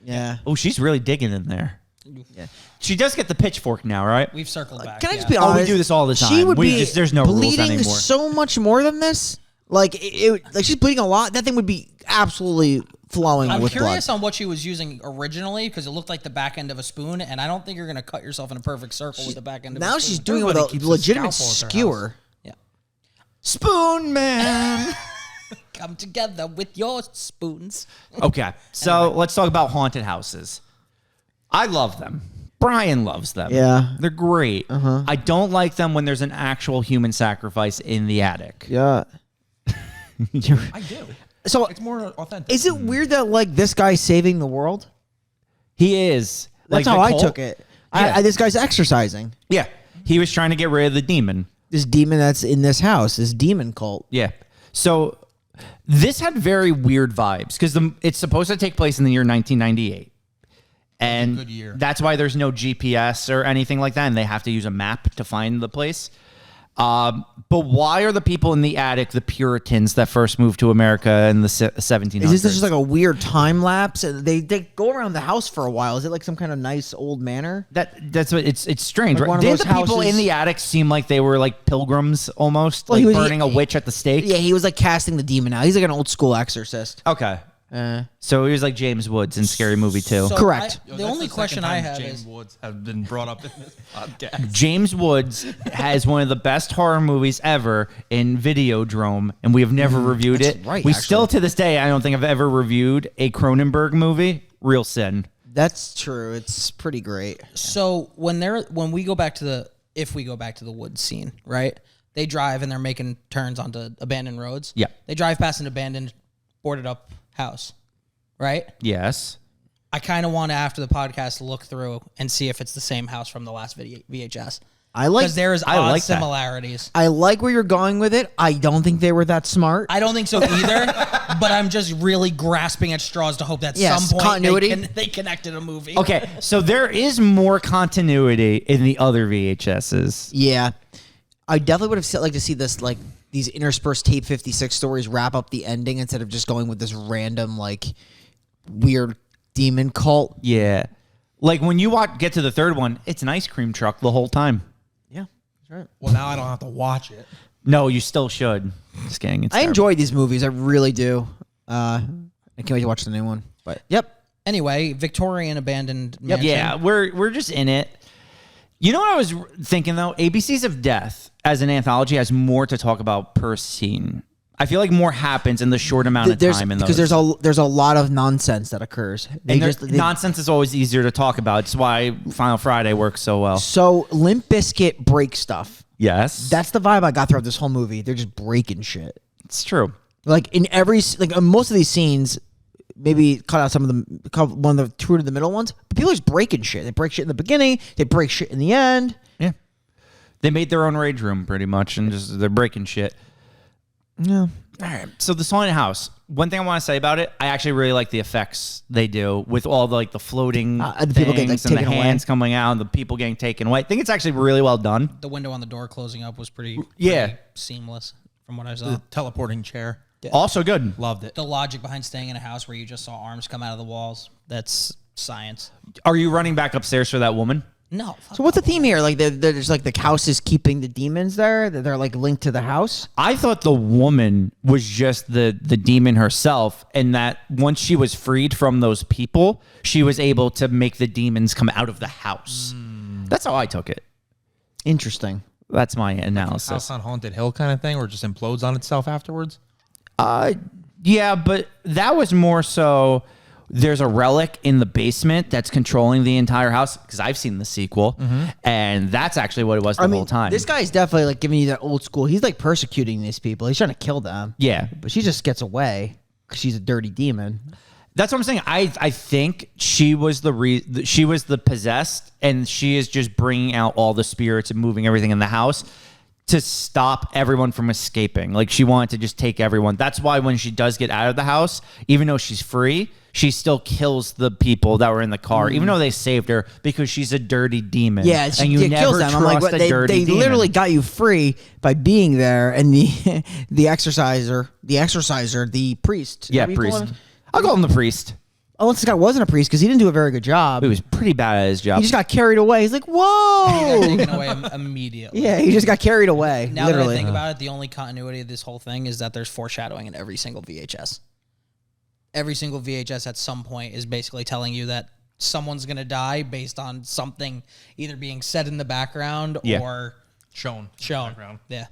Yeah. Oh, she's really digging in there. Yeah. She does get the pitchfork now, right? We've circled back. Can I yeah. just be Oh, honest? we do this all the She time. would We be just- there's no rules bleeding anymore. so much more than this. Like like she's bleeding a lot. That thing would be absolutely flowing I'm with curious blood. on what she was using originally because it looked like the back end of a spoon, and I don't think you're going to cut yourself in a perfect circle with the back end of a Now spoon. she's doing it with Everybody a keeps a legitimate scalpel at their skewer. Yeah. Spoon Man. Come together with your spoons. Okay, so let's talk about haunted houses. I love them. Bryan loves them. Yeah. They're great. I don't like them when there's an actual human sacrifice in the attic. Yeah. I do. So It's more authentic. is it weird that like this guy's saving the world? He is. That's Like how the I cult- took it. Yeah. This guy's exercising. Yeah. He was trying to get rid of the demon. This demon that's in this house, this demon cult. Yeah. So this had very weird vibes because it's supposed to take place in the year 1998. And good year. that's why there's no GPS or anything like that, and they have to use a map to find the place. But why are the people in the attic the Puritans that first moved to America in the 1700s? Is this just like a weird time lapse? And they go around the house for a while. Is it like some kind of nice old manor? That's what it's strange, Like right? one of Didn't those the people houses- in the attic seem like they were like pilgrims almost, Well, like he was- burning a witch at the stake? Yeah, he was like casting the demon out. He's like an old school exorcist. Okay. So he was like James Woods in Scary Movie 2. So Correct. the only question I have James is Woods have been brought up in this podcast. James Woods has one of the best horror movies ever in Videodrome, and we have never reviewed that's it. right, We actually. still, to this day, I don't think I've ever reviewed a Cronenberg movie, Real Sin. That's true. It's pretty great. so when we go back to the woods scene, right? They drive and they're making turns onto abandoned roads. Yeah. They drive past an abandoned, boarded up house, right? Yes. I kind of want to, after the podcast, look through and see if it's the same house from the last VHS. I like Because there is I odd like that. similarities. I like where you're going with it. I don't think they were that smart. I don't think so either, but I'm just really grasping at straws to hope that Yes, some point continuity. they connected a movie. Okay, so there is more continuity in the other VHSs. Yeah, I definitely would have liked to see this like these interspersed tape 56 stories wrap up the ending instead of just going with this random like weird demon cult. Yeah. Like when you get to the third one, it's an ice cream truck the whole time. Yeah, that's right. Well, now I don't have to watch it. No, you still should. Just kidding. It's I terrible. enjoy these movies. I really do. I can't wait to watch the new one. But yep, Anyway, Victorian abandoned mansion. Yeah, we're just in it. You know what I was thinking though? ABCs of Death as an anthology has more to talk about per scene. I feel like more happens in the short amount of time in those. because there's a lot of nonsense that occurs. and nonsense is always easier to talk about. It's why Final Friday works so well. So Limp Bizkit break stuff. Yes, That's the vibe I got throughout this whole movie. They're just breaking shit. it's true. Like in most of these scenes, maybe cut out some of them, one of the two of the middle ones. But people are just breaking shit. They break shit in the beginning. They break shit in the end. Yeah. They made their own rage room pretty much, and just they're breaking shit. Yeah. All right. So the haunted house. One thing I want to say about it, I actually really like the effects they do with all the like the floating the people getting, like, things and the taken away. hands coming out and the people getting taken away. I think it's actually really well done. The window on the door closing up was pretty seamless from what I saw. The teleporting chair. Also good. Loved it. The logic behind staying in a house where you just saw arms come out of the walls, that's science. Are you running back upstairs for that woman? No. So what's the theme here? Like there's like the house is keeping the demons there. They're like linked to the house. I thought the woman was just the demon herself, and that once she was freed from those people, she was able to make the demons come out of the house. That's how I took it. Interesting. That's my House analysis. on Haunted Hill kind of thing, where it just implodes on itself afterwards. Yeah, but that was more so there's a relic in the basement that's controlling the entire house, because I've seen the sequel, and that's actually what it was the whole time. This guy's definitely like giving you that old school. He's like persecuting these people. He's trying to kill them. Yeah. But she just gets away because she's a dirty demon. That's what I'm saying. I think she was she was the possessed, and she is just bringing out all the spirits and moving everything in the house to stop everyone from escaping. Like, she wanted to just take everyone. That's why when she does get out of the house, even though she's free, she still kills the people that were in the car, even though they saved her, because she's a dirty demon. Yeah, and you never kills them. I'm like, trust what, a dirty they demon. literally got you free by being there, and the exorciser, the priest. Yeah, What do you call priest. him? I'll call him the priest. Unless this guy wasn't a priest, because he didn't do a very good job. He was pretty bad at his job. He just got carried away. He's like, whoa. Taken away immediately. Yeah, he just got carried away. Now literally. that I think about it, the only continuity of this whole thing is that there's foreshadowing in every single VHS. Every single VHS at some point is basically telling you that someone's going to die based on something either being said in the background or Shown. shown. Yeah.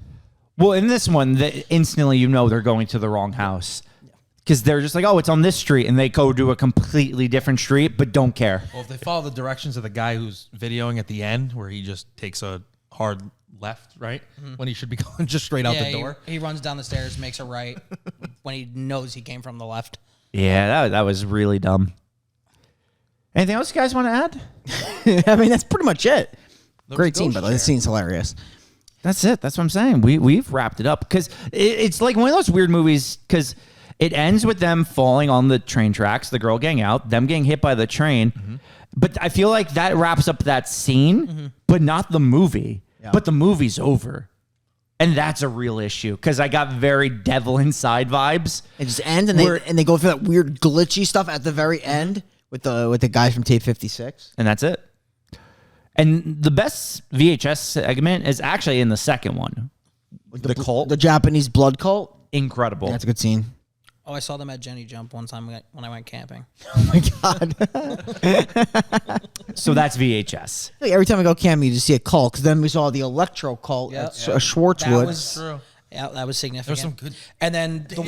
Well, in this one, instantly you know they're going to the wrong house. Because they're just like, oh, it's on this street, and they go to a completely different street, but don't care. Well, if they follow the directions of the guy who's videoing at the end, where he just takes a hard left, right? When he should be going just straight out the door. He runs down the stairs, makes a right when he knows he came from the left. Yeah, that was really dumb. Anything else you guys want to add? I mean, that's pretty much it. Great scene, ghost by the way. This scene's hilarious. That's it. That's what I'm saying. We've wrapped it up, because it's like one of those weird movies, because it ends with them falling on the train tracks, the girl getting out, them getting hit by the train. But I feel like that wraps up that scene, but not the movie. Yeah. But the movie's over. And that's a real issue, because I got very Devil Inside vibes. It just ends, and they go through that weird glitchy stuff at the very end with the guy from Tape 56. And that's it. And the best VHS segment is actually in the second one. The cult. The Japanese blood cult. Incredible. That's a good scene. Oh, I saw them at Jenny Jump one time when I went camping. Oh my god. So that's VHS. Like, every time I go camping, you just see a cult, because then we saw the electro cult Yep. at Schwartzwood. That was True. Yeah, that was significant. There's some good And then the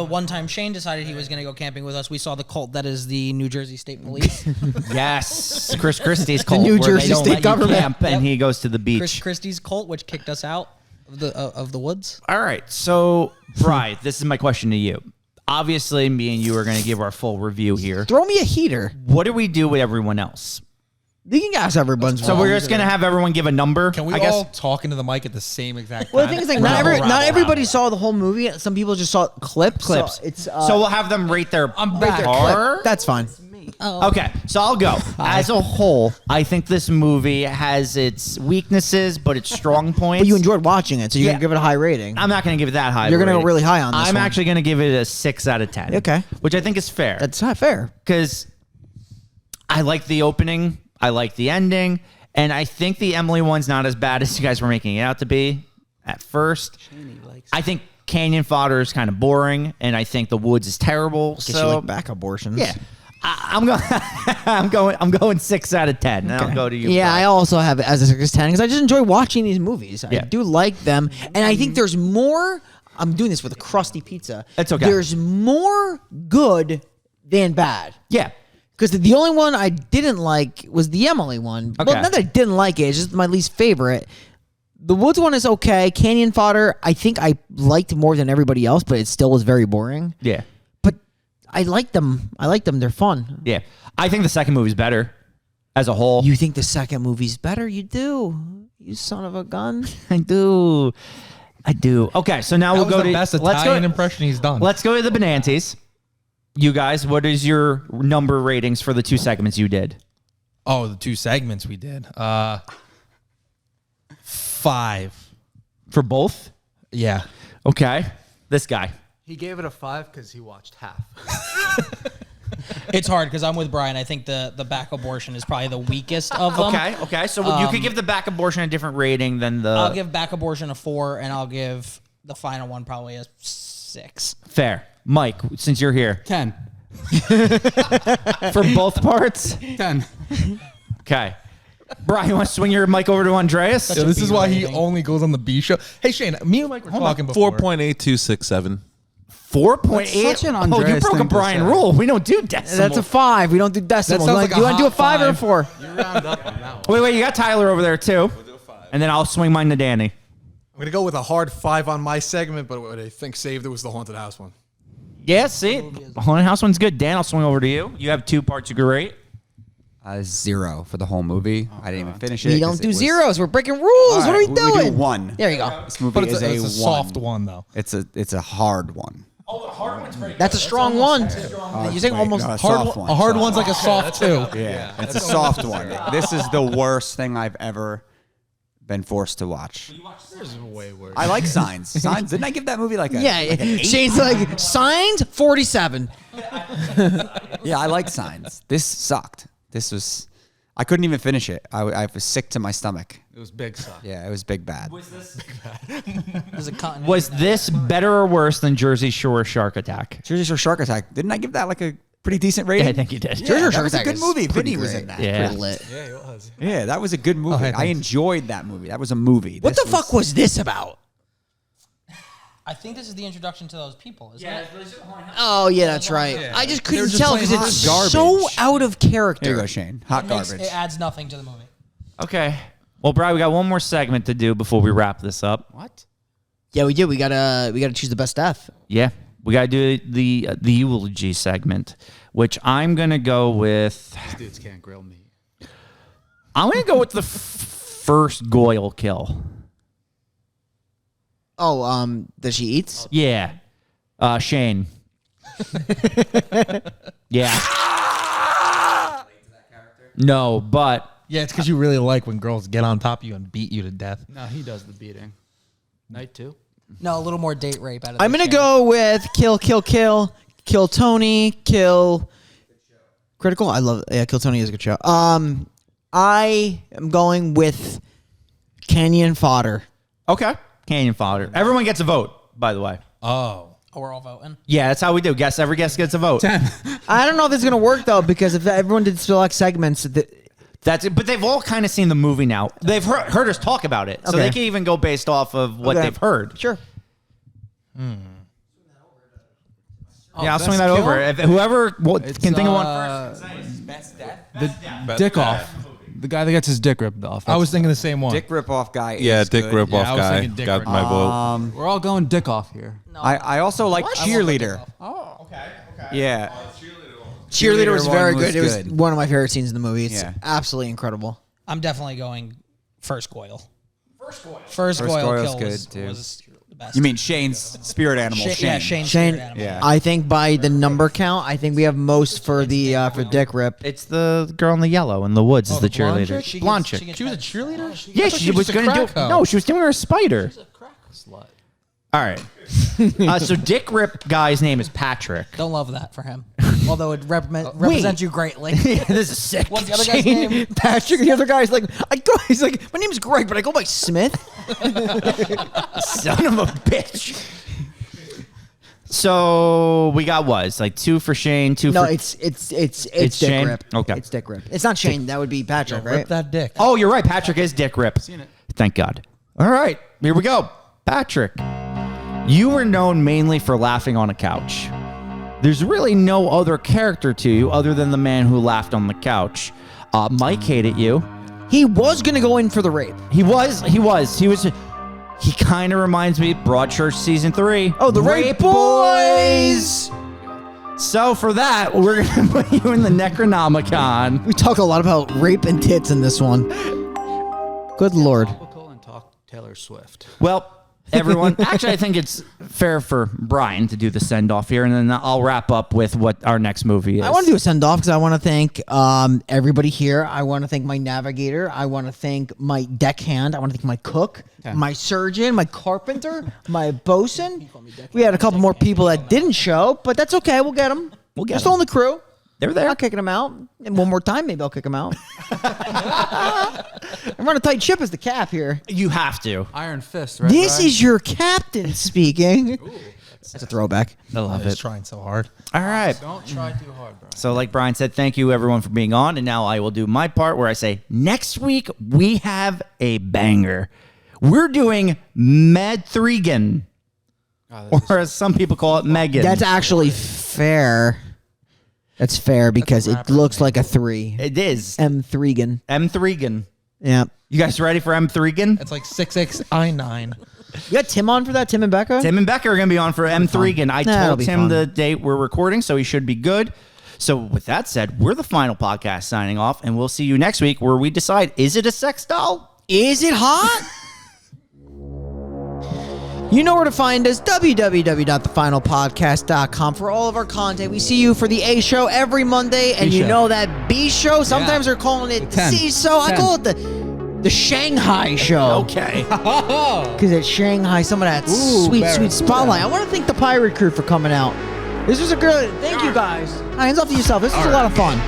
one time Shane decided he was going to go camping with us, we saw the cult that is the New Jersey State Police. Yes. Chris Christie's cult. New where Jersey they don't state let you government. camp, and he goes to the beach. Chris Christie's cult, which kicked us out of the woods. All right. So, Bryan, this is my question to you. Obviously, me and you are going to give our full review here. Throw me a heater. What do we do with everyone else? You can ask everyone's. So we're just going to have everyone give a number? Can we I guess. all talk into the mic at the same exact time? Well, the thing is, like, not everybody saw the whole movie. Some people just saw clips. Clips. So it's So we'll have them rate their rate their car? clip. That's fine. Okay, so I'll go. As a whole, I think this movie has its weaknesses, but its strong points. But you enjoyed watching it, so you're Yeah. gonna give it a high rating. I'm not going to give it that high. You're of a gonna go rating. really high on this I'm one. actually going to give it a 6 out of 10. Okay. Which I think is fair. That's not fair. Because I like the opening, I like the ending, and I think the Emily one's not as bad as you guys were making it out to be at first. I think Canyon Fodder is kind of boring, and I think The Woods is terrible. Guess you So like back abortions. yeah, I'm going 6 out of 10. And I'll go to you. Yeah, Bryan. I also have it as a 6 10 because I just enjoy watching these movies. I Yeah. do like them, and I think there's more. I'm doing this with a crusty pizza. That's okay. There's more good than bad. Yeah. Because the only one I didn't like was the Emily one. Okay. Well, not that I didn't like it. It's just my least favorite. The Woods one is okay. Canyon Fodder, I think I liked more than everybody else, but it still was very boring. Yeah. But I like them. They're fun. Yeah. I think the second movie's better as a whole. You think the second movie's better? You do. You son of a gun. I do. Okay, so now That we'll was go the to best let's Italian go. impression he's done. Let's go to the Benantes. You guys, what is your number ratings for the 2 segments you did? Oh, the 2 segments we did. 5. For both? Yeah. Okay. This guy. He gave it a 5 because he watched half. It's hard because I'm with Bryan. I think the back abortion is probably the weakest of them. Okay. So you could give the back abortion a different rating than the. I'll give back abortion a 4, and I'll give the final one probably a 6. Fair. Mike, since you're here. 10. For both parts? 10. Okay. Brian, you want to swing your mic over to Andreas? So this is why he rating. only goes on the B show. Hey, Shane, me and Mike were talking before. 4.8267. 4.8. That's such an Oh, you Andreas broke a thing to Brian say. rule. We don't do decimals. That's a 5. We don't do decimals. sounds like a You want to do a hot 5 or a 4? You round up on that one. Wait. You got Tyler over there, too. And then I'll swing mine to Danny. I'm gonna go with a hard 5 on my segment, but what I think saved it was the haunted house one. Yeah, see? The Haunted House one's good. Dan, I'll swing over to you. You have 2 parts you could rate. 0 for the whole movie. I didn't even finish it. We 'cause don't it do was- zeros. We're breaking rules. All What are right, we doing? We do 1. There you go. This movie But it's is a, a, it's a 1. soft one, though. It's a hard one. That's a strong one. You're saying Wait, almost. no, a Hard, soft one. a hard Soft. one's like a soft 2. Yeah, it's a soft one. This is the worst thing I've ever been forced to watch. Way worse. I like Signs. Signs. Didn't I give that movie like a Yeah, like an 8? Shane's like signed 47. Yeah, I like Signs. This sucked. This was. I couldn't even finish it. I was sick to my stomach. It was big suck. Yeah, it was big bad. There's a continuity. Was this better or worse than Jersey Shore Shark Attack? Jersey Shore Shark Attack. Didn't I give that like a pretty decent rating? Yeah, I think you did. Yeah, Jersey Shore that was Shark a good Attack is movie. pretty Vinny was great. in that. Yeah. Pretty lit. Yeah, it was. Yeah, that was a good movie. hey, I thanks. enjoyed that movie. That was a movie. What the fuck was this about? I think this is the introduction to those people, isn't it? Oh yeah, that's right. I just couldn't just tell playing because it's hot so garbage. out of character. Here you go, Shane. Hot garbage. It adds nothing to the movie. Okay. Well, Brian, we got one more segment to do before we wrap this up. What? Yeah, we do. We gotta choose the best death. Yeah, we got to do the eulogy segment, which I'm gonna go with. These dudes can't grill me. I'm gonna go with the first Goyle kill. Oh, that she eats. Yeah, Shane. Yeah. No, but Yeah, it's because you really like when girls get on top of you and beat you to death. No, he does the beating. Night 2. No, a little more date rape out of I'm this, gonna Shane. go with kill Tony, kill Critical. I love Kill Tony is a good show. I am going with Canyon Fodder. okay. Canyon fodder. Everyone gets a vote, by the way. Oh. Oh, we're all voting. Yeah, that's how we do. Every guest gets a vote. I don't know if this is gonna work though because if everyone did select segments, That's it. But they've all kind of seen the movie now. They've heard us talk about it, so Okay. they can even go based off of what Okay. they've heard. sure. Yeah, I'll swing best that kill? over. If whoever It's, can think of one first. Best death? The dick off. The guy that gets his dick ripped off. I was thinking the same one. Dick ripoff guy. Yeah, is Dick good. Ripoff Yeah, I was guy thinking Dick got Ripoff. my vote. We're all going dick off here. I also like Cheerleader. Yeah. Cheerleader was one very was good. It was good. one of my favorite scenes in the movie. It's Yeah. absolutely incredible. I'm definitely going first Goyle. First Goyle Goyle's kill good, was, too. was the best. You mean Shane's spirit animal? Shane? Yeah, Shane. Shane. Shane, Yeah. I think by the number count, I think we have most for the for Dick Rip. It's the girl in the yellow in the woods is the blonde cheerleader. chick? Blonde chick. She was a cheerleader? Yeah, I thought she was a going to do. crack hoe. No, she was doing her a spider. Slut. All right. So Dick Rip guy's name is Patrick. Don't love that for him. Although it represents you greatly. This is sick. What's the other guy's Shane, name? Patrick, the other guy's like, he's like, my name's Greg, but I go by Smith. Son of a bitch. So we got what? It's like 2 for Shane, 2 No, for. it's It's Dick Shane? Rip. Okay. It's Dick Rip. It's not Shane. That would be Patrick, right? Rip that dick. Oh, you're right. Patrick is Dick Rip. Thank God. All right, here we go. Patrick, you were known mainly for laughing on a couch. There's really no other character to you other than the man who laughed on the couch. Mike hated you. He was gonna go in for the rape. He kind of reminds me of Broadchurch season 3. Oh, the Rape Boys! So for that, we're gonna put you in the Necronomicon. We talk a lot about rape and tits in this one. Good Lord. Taylor Swift. Well, everyone, actually, I think it's fair for Bryan to do the send off here, and then I'll wrap up with what our next movie is. I want to do a send off because I want to thank everybody here. I want to thank my navigator. I want to thank my deckhand. I want to thank my cook, my surgeon, my carpenter, my bosun. We had a couple more people that didn't show, but that's okay. We'll get them. We'll get They're still in the crew. They're there. Not kicking them out. And one more time, maybe I'll kick them out. I'm running a tight ship as the cap here. You have to. Iron Fist, right? This Brian? is your captain speaking. That's a throwback. I love He's it. trying so hard. All right. Don't try too hard, bro. So, like Bryan said, thank you everyone for being on. And now I will do my part where I say, next week we have a banger. We're doing Medthregan, or as some people call it, Megan. That's actually fair. That's fair because it looks like a 3. It is. M3gan. M3gan. Yeah. You guys ready for M3gan? It's like 6XI9. You got Tim on for that? Tim and Becca? Tim and Becca are going to be on for M3gan. I That'll told be Tim fun. the date we're recording, so he should be good. So with that said, we're the final podcast signing off, and we'll see you next week where we decide, is it a sex doll? Is it hot? You know where to find us, www.thefinalpodcast.com for all of our content. We see you for the A show every Monday, and you show. know that B show, sometimes they're calling it The 10. C show. I 10. call it the Shanghai show. Okay. Because at Shanghai, some of that sweet spotlight. I want to thank the pirate crew for coming out. This was a good, thank you guys. Hands off to yourself. This was a lot of fun.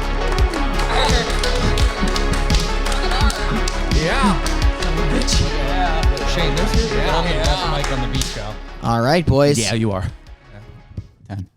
Shane, there's the best mic on the beach show. All right, boys. Yeah, you are. 10.